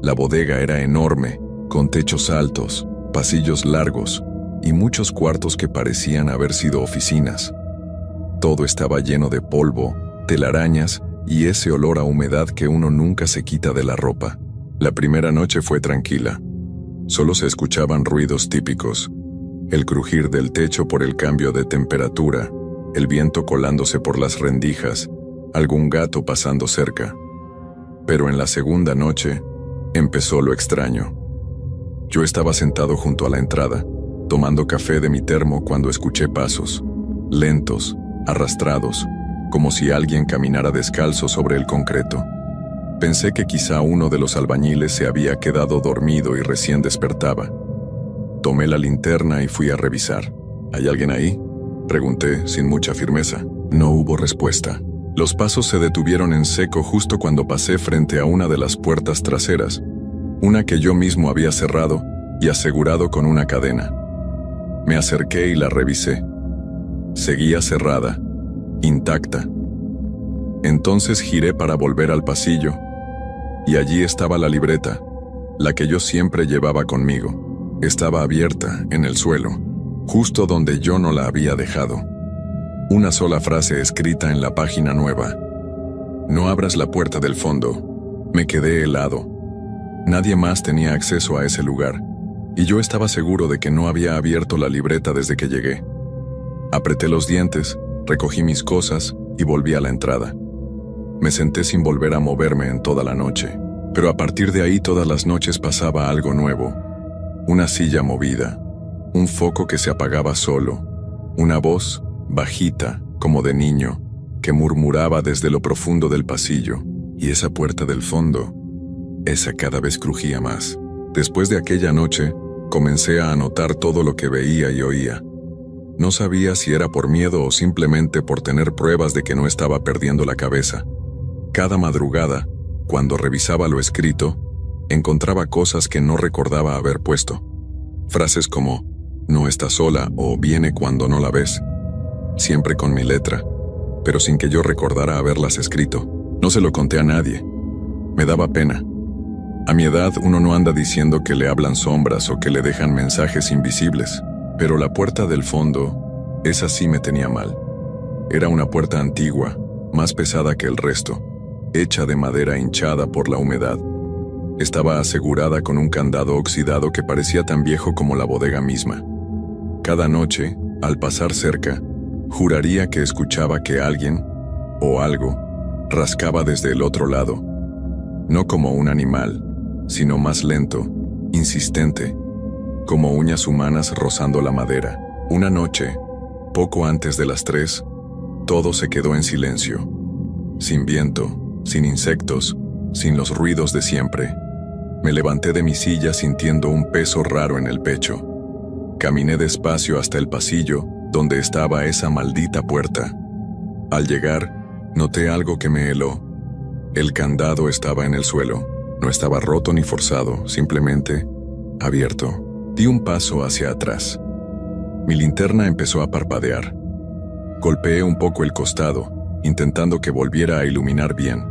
La bodega era enorme, con techos altos, pasillos largos y muchos cuartos que parecían haber sido oficinas. Todo estaba lleno de polvo, telarañas y ese olor a humedad que uno nunca se quita de la ropa. La primera noche fue tranquila. Solo se escuchaban ruidos típicos: el crujir del techo por el cambio de temperatura, el viento colándose por las rendijas, algún gato pasando cerca. Pero en la segunda noche, empezó lo extraño. Yo estaba sentado junto a la entrada, tomando café de mi termo cuando escuché pasos, lentos, arrastrados, como si alguien caminara descalzo sobre el concreto. Pensé que quizá uno de los albañiles se había quedado dormido y recién despertaba. Tomé la linterna y fui a revisar. ¿Hay alguien ahí?, pregunté sin mucha firmeza. No hubo respuesta. Los pasos se detuvieron en seco justo cuando pasé frente a una de las puertas traseras, una que yo mismo había cerrado y asegurado con una cadena. Me acerqué y la revisé. Seguía cerrada, intacta. Entonces giré para volver al pasillo, y allí estaba la libreta, la que yo siempre llevaba conmigo. Estaba abierta, en el suelo, justo donde yo no la había dejado. Una sola frase escrita en la página nueva: no abras la puerta del fondo. Me quedé helado. Nadie más tenía acceso a ese lugar, y yo estaba seguro de que no había abierto la libreta desde que llegué. Apreté los dientes, recogí mis cosas y volví a la entrada. Me senté sin volver a moverme en toda la noche, pero a partir de ahí todas las noches pasaba algo nuevo. Una silla movida, un foco que se apagaba solo, una voz bajita, como de niño, que murmuraba desde lo profundo del pasillo, y esa puerta del fondo, esa cada vez crujía más. Después de aquella noche, comencé a anotar todo lo que veía y oía. No sabía si era por miedo o simplemente por tener pruebas de que no estaba perdiendo la cabeza. Cada madrugada, cuando revisaba lo escrito, encontraba cosas que no recordaba haber puesto. Frases como, no está sola o viene cuando no la ves. Siempre con mi letra, pero sin que yo recordara haberlas escrito. No se lo conté a nadie. Me daba pena. A mi edad uno no anda diciendo que le hablan sombras o que le dejan mensajes invisibles, pero la puerta del fondo, esa sí me tenía mal. Era una puerta antigua, más pesada que el resto, hecha de madera hinchada por la humedad. Estaba asegurada con un candado oxidado que parecía tan viejo como la bodega misma. Cada noche, al pasar cerca, juraría que escuchaba que alguien, o algo, rascaba desde el otro lado. No como un animal, sino más lento, insistente, como uñas humanas rozando la madera. Una noche, poco antes de las 3, todo se quedó en silencio. Sin viento, sin insectos, sin los ruidos de siempre. Me levanté de mi silla sintiendo un peso raro en el pecho. Caminé despacio hasta el pasillo, donde estaba esa maldita puerta. Al llegar, noté algo que me heló. El candado estaba en el suelo. No estaba roto ni forzado, simplemente abierto. Di un paso hacia atrás. Mi linterna empezó a parpadear. Golpeé un poco el costado, intentando que volviera a iluminar bien,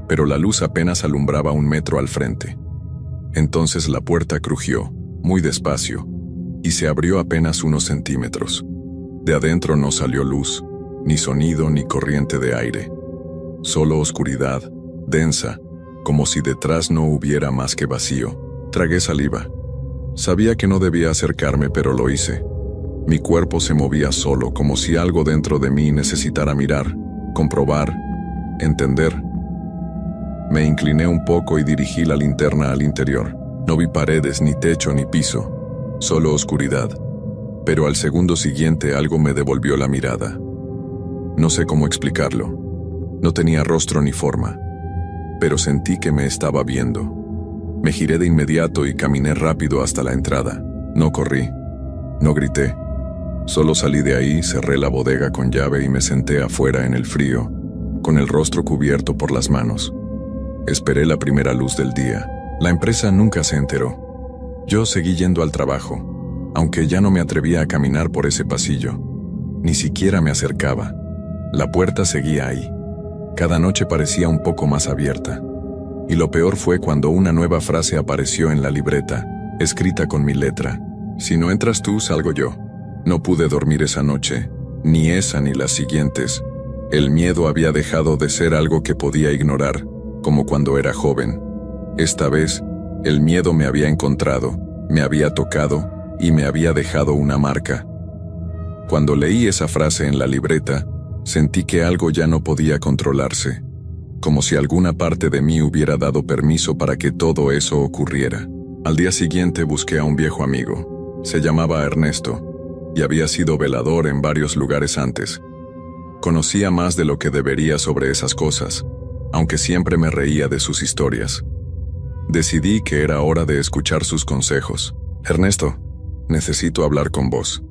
pero la luz apenas alumbraba 1 metro al frente. Entonces la puerta crujió, muy despacio, y se abrió apenas unos centímetros. De adentro no salió luz, ni sonido ni corriente de aire. Solo oscuridad, densa, como si detrás no hubiera más que vacío. Tragué saliva. Sabía que no debía acercarme, pero lo hice. Mi cuerpo se movía solo, como si algo dentro de mí necesitara mirar, comprobar, entender. Me incliné un poco y dirigí la linterna al interior. No vi paredes, ni techo, ni piso, solo oscuridad. Pero al segundo siguiente algo me devolvió la mirada. No sé cómo explicarlo. No tenía rostro ni forma, pero sentí que me estaba viendo. Me giré de inmediato y caminé rápido hasta la entrada. No corrí, no grité. Solo salí de ahí, cerré la bodega con llave y me senté afuera en el frío, con el rostro cubierto por las manos. Esperé la primera luz del día. La empresa nunca se enteró. Yo seguí yendo al trabajo, aunque ya no me atrevía a caminar por ese pasillo. Ni siquiera me acercaba. La puerta seguía ahí. Cada noche parecía un poco más abierta. Y lo peor fue cuando una nueva frase apareció en la libreta, escrita con mi letra. Si no entras tú, salgo yo. No pude dormir esa noche, ni esa ni las siguientes. El miedo había dejado de ser algo que podía ignorar, como cuando era joven. Esta vez, el miedo me había encontrado, me había tocado y me había dejado una marca. Cuando leí esa frase en la libreta, sentí que algo ya no podía controlarse, como si alguna parte de mí hubiera dado permiso para que todo eso ocurriera. Al día siguiente busqué a un viejo amigo. Se llamaba Ernesto, y había sido velador en varios lugares antes. Conocía más de lo que debería sobre esas cosas, aunque siempre me reía de sus historias. Decidí que era hora de escuchar sus consejos. «Ernesto, necesito hablar con vos»,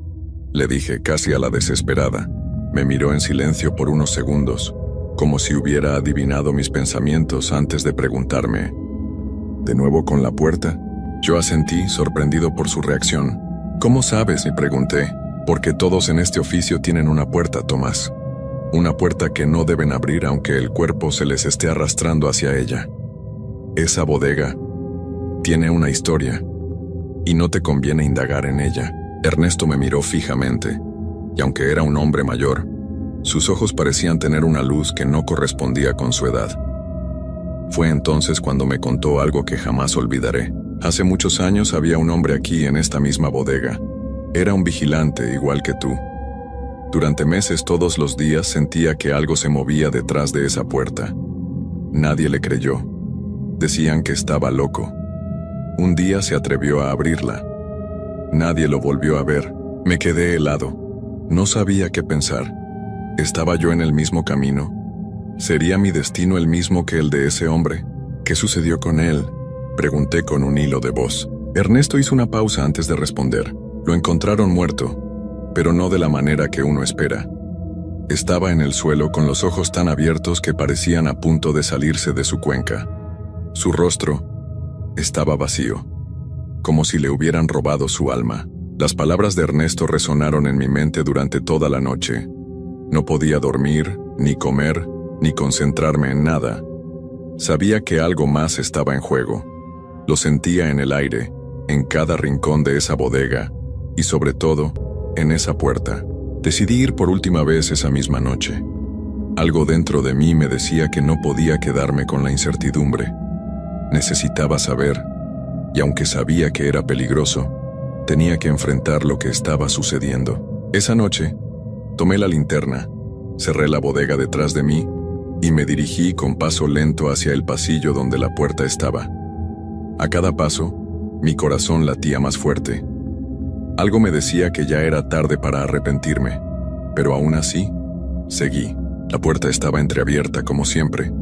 le dije casi a la desesperada. Me miró en silencio por unos segundos, como si hubiera adivinado mis pensamientos antes de preguntarme, ¿de nuevo con la puerta? Yo asentí, sorprendido por su reacción. «¿Cómo sabes?», le pregunté. «Porque todos en este oficio tienen una puerta, Tomás. Una puerta que no deben abrir aunque el cuerpo se les esté arrastrando hacia ella. Esa bodega tiene una historia, y no te conviene indagar en ella». Ernesto me miró fijamente, y aunque era un hombre mayor, sus ojos parecían tener una luz que no correspondía con su edad. Fue entonces cuando me contó algo que jamás olvidaré. Hace muchos años había un hombre aquí en esta misma bodega. Era un vigilante igual que tú. Durante meses todos los días sentía que algo se movía detrás de esa puerta. Nadie le creyó. Decían que estaba loco. Un día se atrevió a abrirla. Nadie lo volvió a ver. Me quedé helado. No sabía qué pensar. ¿Estaba yo en el mismo camino? ¿Sería mi destino el mismo que el de ese hombre? ¿Qué sucedió con él? Pregunté con un hilo de voz. Ernesto hizo una pausa antes de responder. Lo encontraron muerto, pero no de la manera que uno espera. Estaba en el suelo con los ojos tan abiertos que parecían a punto de salirse de su cuenca. Su rostro estaba vacío, como si le hubieran robado su alma. Las palabras de Ernesto resonaron en mi mente durante toda la noche. No podía dormir, ni comer, ni concentrarme en nada. Sabía que algo más estaba en juego. Lo sentía en el aire, en cada rincón de esa bodega, y sobre todo, en esa puerta. Decidí ir por última vez esa misma noche. Algo dentro de mí me decía que no podía quedarme con la incertidumbre. Necesitaba saber, y aunque sabía que era peligroso, tenía que enfrentar lo que estaba sucediendo. Esa noche, tomé la linterna, cerré la bodega detrás de mí y me dirigí con paso lento hacia el pasillo donde la puerta estaba. A cada paso, mi corazón latía más fuerte. Algo me decía que ya era tarde para arrepentirme, pero aún así, seguí. La puerta estaba entreabierta como siempre.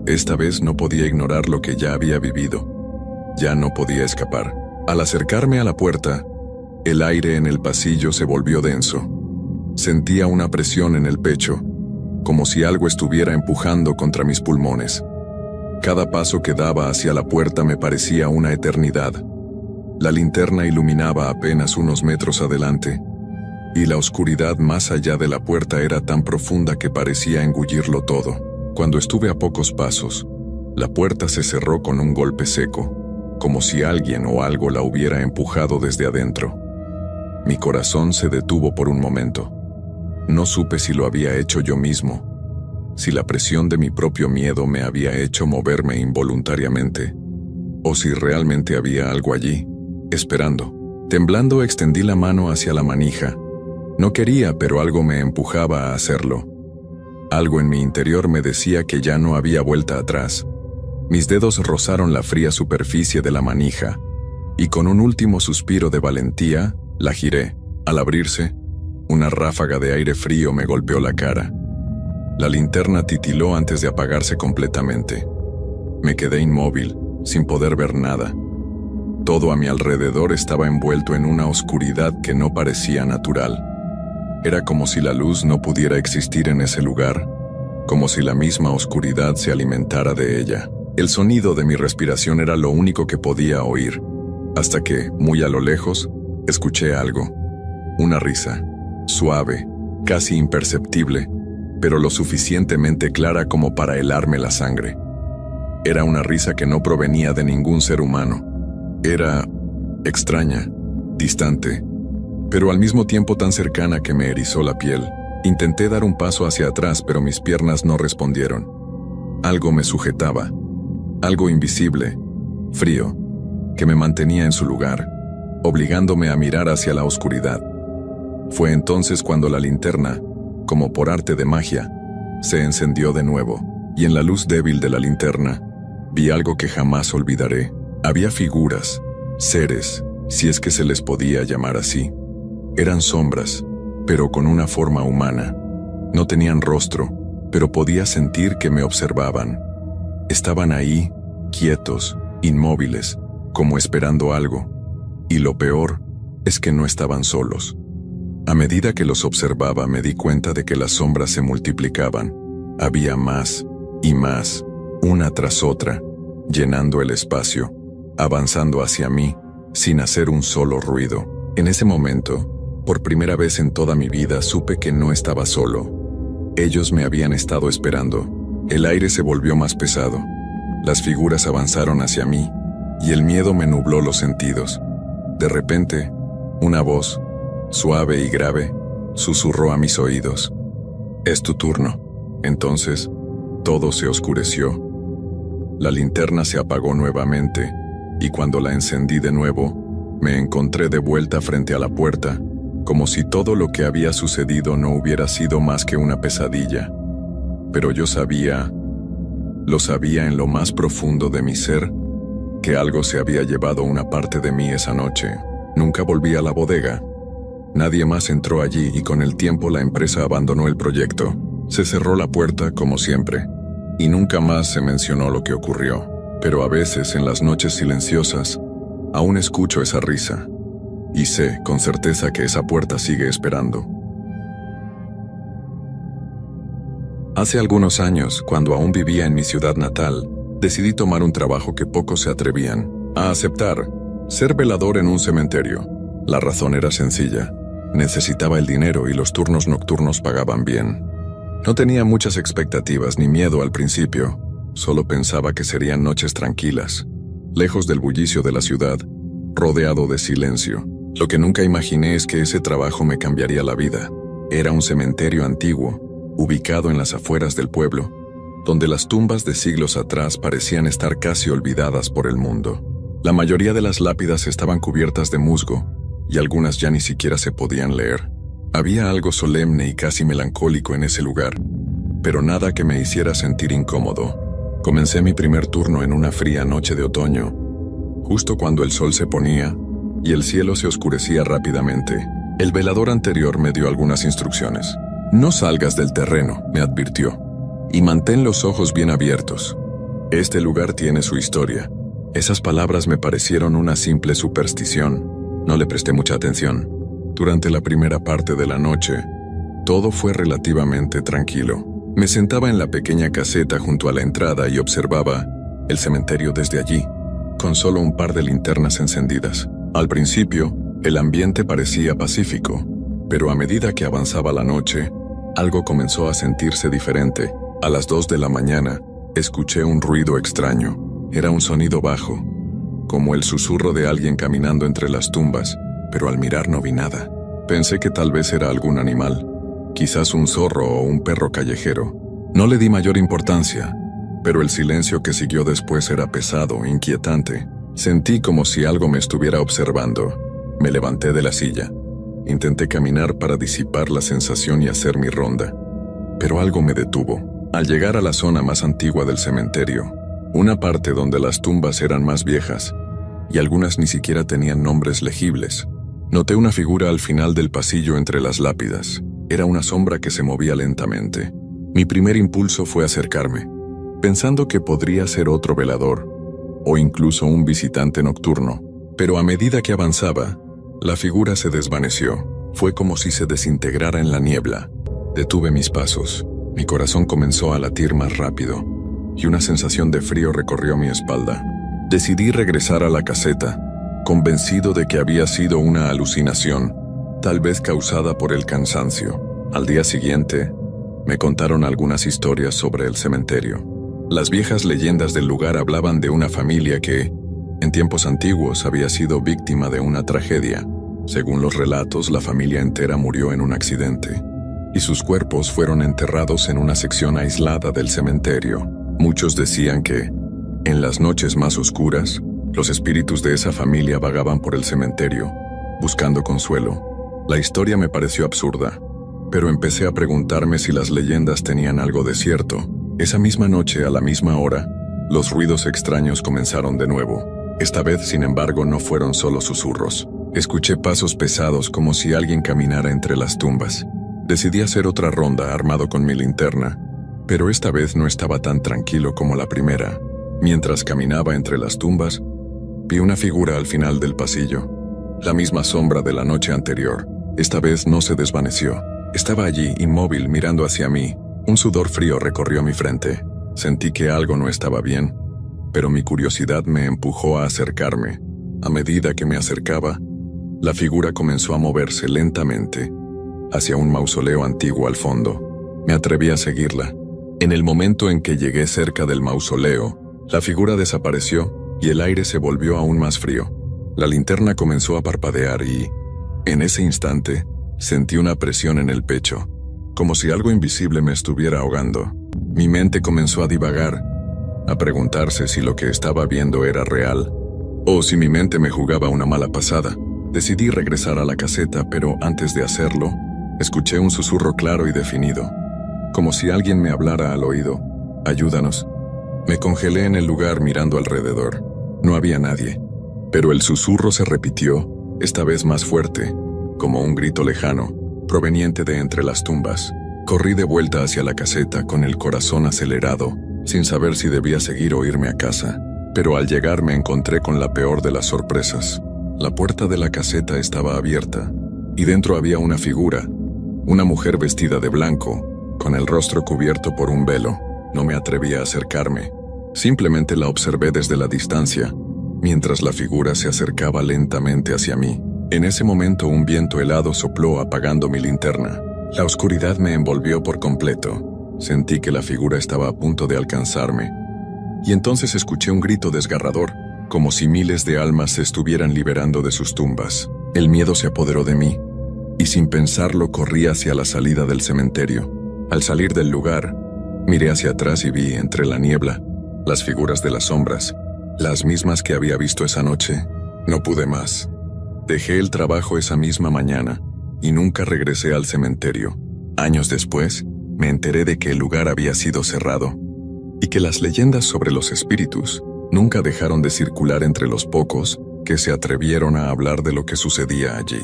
Esta vez no podía ignorar lo que ya había vivido. Ya no podía escapar. Al acercarme a la puerta, el aire en el pasillo se volvió denso. Sentía una presión en el pecho, como si algo estuviera empujando contra mis pulmones. Cada paso que daba hacia la puerta me parecía una eternidad. La linterna iluminaba apenas unos metros adelante, y la oscuridad más allá de la puerta era tan profunda que parecía engullirlo todo. Cuando estuve a pocos pasos, la puerta se cerró con un golpe seco, como si alguien o algo la hubiera empujado desde adentro. Mi corazón se detuvo por un momento. No supe si lo había hecho yo mismo, si la presión de mi propio miedo me había hecho moverme involuntariamente, o si realmente había algo allí, esperando. Temblando extendí la mano hacia la manija. No quería, pero algo me empujaba a hacerlo. Algo en mi interior me decía que ya no había vuelta atrás. Mis dedos rozaron la fría superficie de la manija, y con un último suspiro de valentía, la giré. Al abrirse, una ráfaga de aire frío me golpeó la cara. La linterna titiló antes de apagarse completamente. Me quedé inmóvil, sin poder ver nada. Todo a mi alrededor estaba envuelto en una oscuridad que no parecía natural. Era como si la luz no pudiera existir en ese lugar, como si la misma oscuridad se alimentara de ella. El sonido de mi respiración era lo único que podía oír, hasta que, muy a lo lejos, escuché algo. Una risa, suave, casi imperceptible, pero lo suficientemente clara como para helarme la sangre. Era una risa que no provenía de ningún ser humano. Era extraña, distante, pero al mismo tiempo tan cercana que me erizó la piel. Intenté dar un paso hacia atrás, pero mis piernas no respondieron. Algo me sujetaba, algo invisible, frío, que me mantenía en su lugar, obligándome a mirar hacia la oscuridad. Fue entonces cuando la linterna, como por arte de magia, se encendió de nuevo, y en la luz débil de la linterna, vi algo que jamás olvidaré. Había figuras, seres, si es que se les podía llamar así. Eran sombras, pero con una forma humana. No tenían rostro, pero podía sentir que me observaban. Estaban ahí, quietos, inmóviles, como esperando algo. Y lo peor es que no estaban solos. A medida que los observaba me di cuenta de que las sombras se multiplicaban. Había más y más, una tras otra, llenando el espacio, avanzando hacia mí, sin hacer un solo ruido. En ese momento, por primera vez en toda mi vida supe que no estaba solo. Ellos me habían estado esperando. El aire se volvió más pesado. Las figuras avanzaron hacia mí, y el miedo me nubló los sentidos. De repente, una voz, suave y grave, susurró a mis oídos. «Es tu turno». Entonces, todo se oscureció. La linterna se apagó nuevamente, y cuando la encendí de nuevo, me encontré de vuelta frente a la puerta, como si todo lo que había sucedido no hubiera sido más que una pesadilla. Pero yo sabía, lo sabía en lo más profundo de mi ser, que algo se había llevado una parte de mí esa noche. Nunca volví a la bodega. Nadie más entró allí y con el tiempo la empresa abandonó el proyecto. Se cerró la puerta, como siempre, y nunca más se mencionó lo que ocurrió. Pero a veces, en las noches silenciosas, aún escucho esa risa, y sé con certeza que esa puerta sigue esperando. Hace algunos años, cuando aún vivía en mi ciudad natal, decidí tomar un trabajo que pocos se atrevían a aceptar: ser velador en un cementerio. La razón era sencilla: necesitaba el dinero y los turnos nocturnos pagaban bien. No tenía muchas expectativas ni miedo al principio, solo pensaba que serían noches tranquilas, lejos del bullicio de la ciudad, rodeado de silencio. Lo que nunca imaginé es que ese trabajo me cambiaría la vida. Era un cementerio antiguo, ubicado en las afueras del pueblo, donde las tumbas de siglos atrás parecían estar casi olvidadas por el mundo. La mayoría de las lápidas estaban cubiertas de musgo, y algunas ya ni siquiera se podían leer. Había algo solemne y casi melancólico en ese lugar, pero nada que me hiciera sentir incómodo. Comencé mi primer turno en una fría noche de otoño, justo cuando el sol se ponía y el cielo se oscurecía rápidamente. El velador anterior me dio algunas instrucciones. «No salgas del terreno», me advirtió, «y mantén los ojos bien abiertos. Este lugar tiene su historia». Esas palabras me parecieron una simple superstición. No le presté mucha atención. Durante la primera parte de la noche, todo fue relativamente tranquilo. Me sentaba en la pequeña caseta junto a la entrada y observaba el cementerio desde allí, con solo un par de linternas encendidas. Al principio, el ambiente parecía pacífico, pero a medida que avanzaba la noche, algo comenzó a sentirse diferente. A las 2 de la mañana, escuché un ruido extraño. Era un sonido bajo, como el susurro de alguien caminando entre las tumbas, pero al mirar no vi nada. Pensé que tal vez era algún animal, quizás un zorro o un perro callejero. No le di mayor importancia, pero el silencio que siguió después era pesado, inquietante. Sentí como si algo me estuviera observando. Me levanté de la silla. Intenté caminar para disipar la sensación y hacer mi ronda, pero algo me detuvo. Al llegar a la zona más antigua del cementerio, una parte donde las tumbas eran más viejas, y algunas ni siquiera tenían nombres legibles, noté una figura al final del pasillo entre las lápidas. Era una sombra que se movía lentamente. Mi primer impulso fue acercarme, pensando que podría ser otro velador, o incluso un visitante nocturno, pero a medida que avanzaba, la figura se desvaneció. Fue como si se desintegrara en la niebla. Detuve mis pasos. Mi corazón comenzó a latir más rápido, y una sensación de frío recorrió mi espalda. Decidí regresar a la caseta, convencido de que había sido una alucinación, tal vez causada por el cansancio. Al día siguiente, me contaron algunas historias sobre el cementerio. Las viejas leyendas del lugar hablaban de una familia que, en tiempos antiguos, había sido víctima de una tragedia. Según los relatos, la familia entera murió en un accidente, y sus cuerpos fueron enterrados en una sección aislada del cementerio. Muchos decían que, en las noches más oscuras, los espíritus de esa familia vagaban por el cementerio, buscando consuelo. La historia me pareció absurda, pero empecé a preguntarme si las leyendas tenían algo de cierto. Esa misma noche, a la misma hora, los ruidos extraños comenzaron de nuevo. Esta vez, sin embargo, no fueron solo susurros. Escuché pasos pesados como si alguien caminara entre las tumbas. Decidí hacer otra ronda armado con mi linterna, pero esta vez no estaba tan tranquilo como la primera. Mientras caminaba entre las tumbas, vi una figura al final del pasillo. La misma sombra de la noche anterior. Esta vez no se desvaneció. Estaba allí, inmóvil, mirando hacia mí. Un sudor frío recorrió mi frente. Sentí que algo no estaba bien, pero mi curiosidad me empujó a acercarme. A medida que me acercaba, la figura comenzó a moverse lentamente hacia un mausoleo antiguo al fondo. Me atreví a seguirla. En el momento en que llegué cerca del mausoleo, la figura desapareció y el aire se volvió aún más frío. La linterna comenzó a parpadear y, en ese instante, sentí una presión en el pecho, como si algo invisible me estuviera ahogando. Mi mente comenzó a divagar, a preguntarse si lo que estaba viendo era real, O si mi mente me jugaba una mala pasada, decidí regresar a la caseta, pero antes de hacerlo, escuché un susurro claro y definido, como si alguien me hablara al oído. «Ayúdanos». Me congelé en el lugar mirando alrededor. No había nadie, pero el susurro se repitió, esta vez más fuerte, como un grito lejano, proveniente de entre las tumbas. Corrí de vuelta hacia la caseta con el corazón acelerado, sin saber si debía seguir o irme a casa. Pero al llegar me encontré con la peor de las sorpresas. La puerta de la caseta estaba abierta, y dentro había una figura, una mujer vestida de blanco, con el rostro cubierto por un velo. No me atreví a acercarme. Simplemente la observé desde la distancia, mientras la figura se acercaba lentamente hacia mí. En ese momento un viento helado sopló apagando mi linterna. La oscuridad me envolvió por completo. Sentí que la figura estaba a punto de alcanzarme. Y entonces escuché un grito desgarrador, como si miles de almas se estuvieran liberando de sus tumbas. El miedo se apoderó de mí, y sin pensarlo corrí hacia la salida del cementerio. Al salir del lugar, miré hacia atrás y vi, entre la niebla, las figuras de las sombras, las mismas que había visto esa noche. No pude más. Dejé el trabajo esa misma mañana, y nunca regresé al cementerio. Años después, me enteré de que el lugar había sido cerrado, y que las leyendas sobre los espíritus nunca dejaron de circular entre los pocos que se atrevieron a hablar de lo que sucedía allí.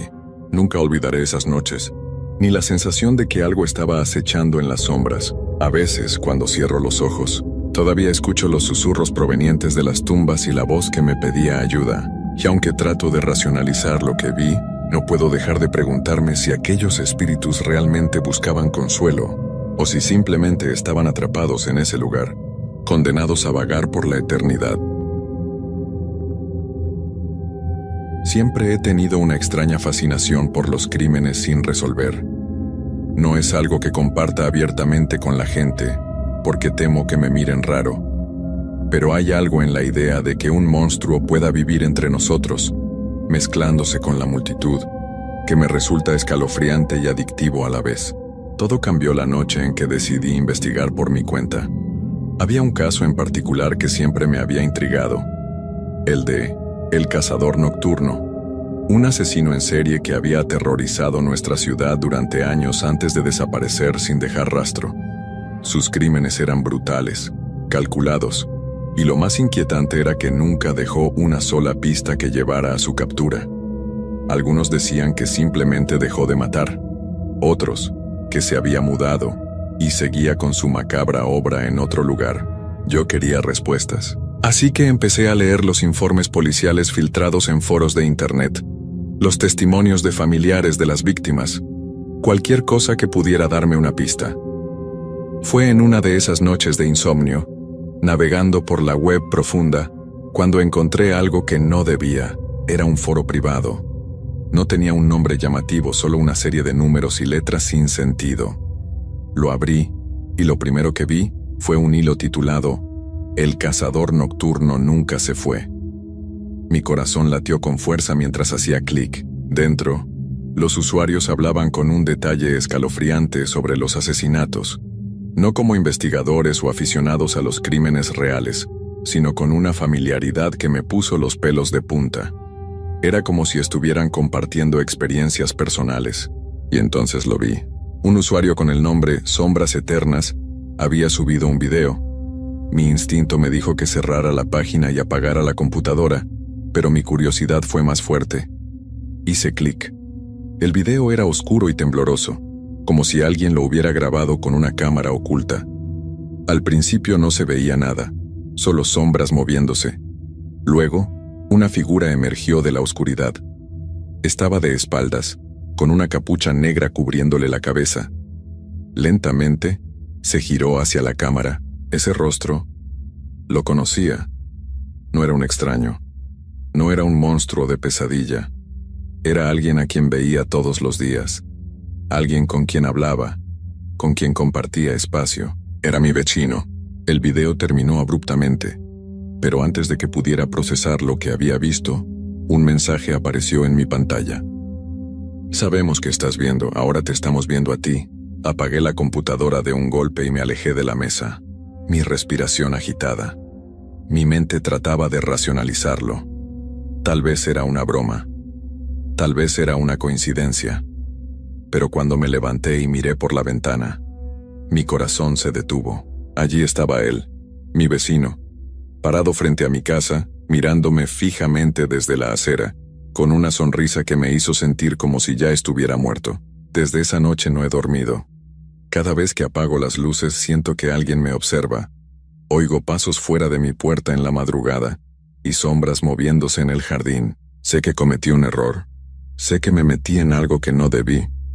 Nunca olvidaré esas noches, ni la sensación de que algo estaba acechando en las sombras. A veces, cuando cierro los ojos, todavía escucho los susurros provenientes de las tumbas y la voz que me pedía ayuda. Y aunque trato de racionalizar lo que vi, no puedo dejar de preguntarme si aquellos espíritus realmente buscaban consuelo, o si simplemente estaban atrapados en ese lugar, condenados a vagar por la eternidad. Siempre he tenido una extraña fascinación por los crímenes sin resolver. No es algo que comparta abiertamente con la gente, porque temo que me miren raro. Pero hay algo en la idea de que un monstruo pueda vivir entre nosotros, mezclándose con la multitud, que me resulta escalofriante y adictivo a la vez. Todo cambió la noche en que decidí investigar por mi cuenta. Había un caso en particular que siempre me había intrigado, el de El Cazador Nocturno, un asesino en serie que había aterrorizado nuestra ciudad durante años antes de desaparecer sin dejar rastro. Sus crímenes eran brutales, calculados, y lo más inquietante era que nunca dejó una sola pista que llevara a su captura. Algunos decían que simplemente dejó de matar, otros, que se había mudado y seguía con su macabra obra en otro lugar. Yo quería respuestas. Así que empecé a leer los informes policiales filtrados en foros de internet, los testimonios de familiares de las víctimas, cualquier cosa que pudiera darme una pista. Fue en una de esas noches de insomnio, navegando por la web profunda, cuando encontré algo que no debía. Era un foro privado. No tenía un nombre llamativo, solo una serie de números y letras sin sentido. Lo abrí, y lo primero que vi fue un hilo titulado El Cazador Nocturno nunca se fue. Mi corazón latió con fuerza mientras hacía clic. Dentro, los usuarios hablaban con un detalle escalofriante sobre los asesinatos, no como investigadores o aficionados a los crímenes reales, sino con una familiaridad que me puso los pelos de punta. Era como si estuvieran compartiendo experiencias personales. Y entonces lo vi. Un usuario con el nombre Sombras Eternas había subido un video. Mi instinto me dijo que cerrara la página y apagara la computadora, pero mi curiosidad fue más fuerte. Hice clic. El video era oscuro y tembloroso, como si alguien lo hubiera grabado con una cámara oculta. Al principio no se veía nada, solo sombras moviéndose. Luego, una figura emergió de la oscuridad. Estaba de espaldas, con una capucha negra cubriéndole la cabeza. Lentamente, se giró hacia la cámara. Ese rostro, lo conocía. No era un extraño. No era un monstruo de pesadilla. Era alguien a quien veía todos los días. Alguien con quien hablaba, con quien compartía espacio. Era mi vecino. El video terminó abruptamente, pero antes de que pudiera procesar lo que había visto, un mensaje apareció en mi pantalla. Sabemos que estás viendo, ahora te estamos viendo a ti. Apagué la computadora de un golpe y me alejé de la mesa. Mi respiración agitada. Mi mente trataba de racionalizarlo. Tal vez era una broma. Tal vez era una coincidencia. Pero cuando me levanté y miré por la ventana, mi corazón se detuvo. Allí estaba él, mi vecino, parado frente a mi casa, mirándome fijamente desde la acera, con una sonrisa que me hizo sentir como si ya estuviera muerto. Desde esa noche no he dormido. Cada vez que apago las luces siento que alguien me observa. Oigo pasos fuera de mi puerta en la madrugada y sombras moviéndose en el jardín. Sé que cometí un error. Sé que me metí en algo que no debí.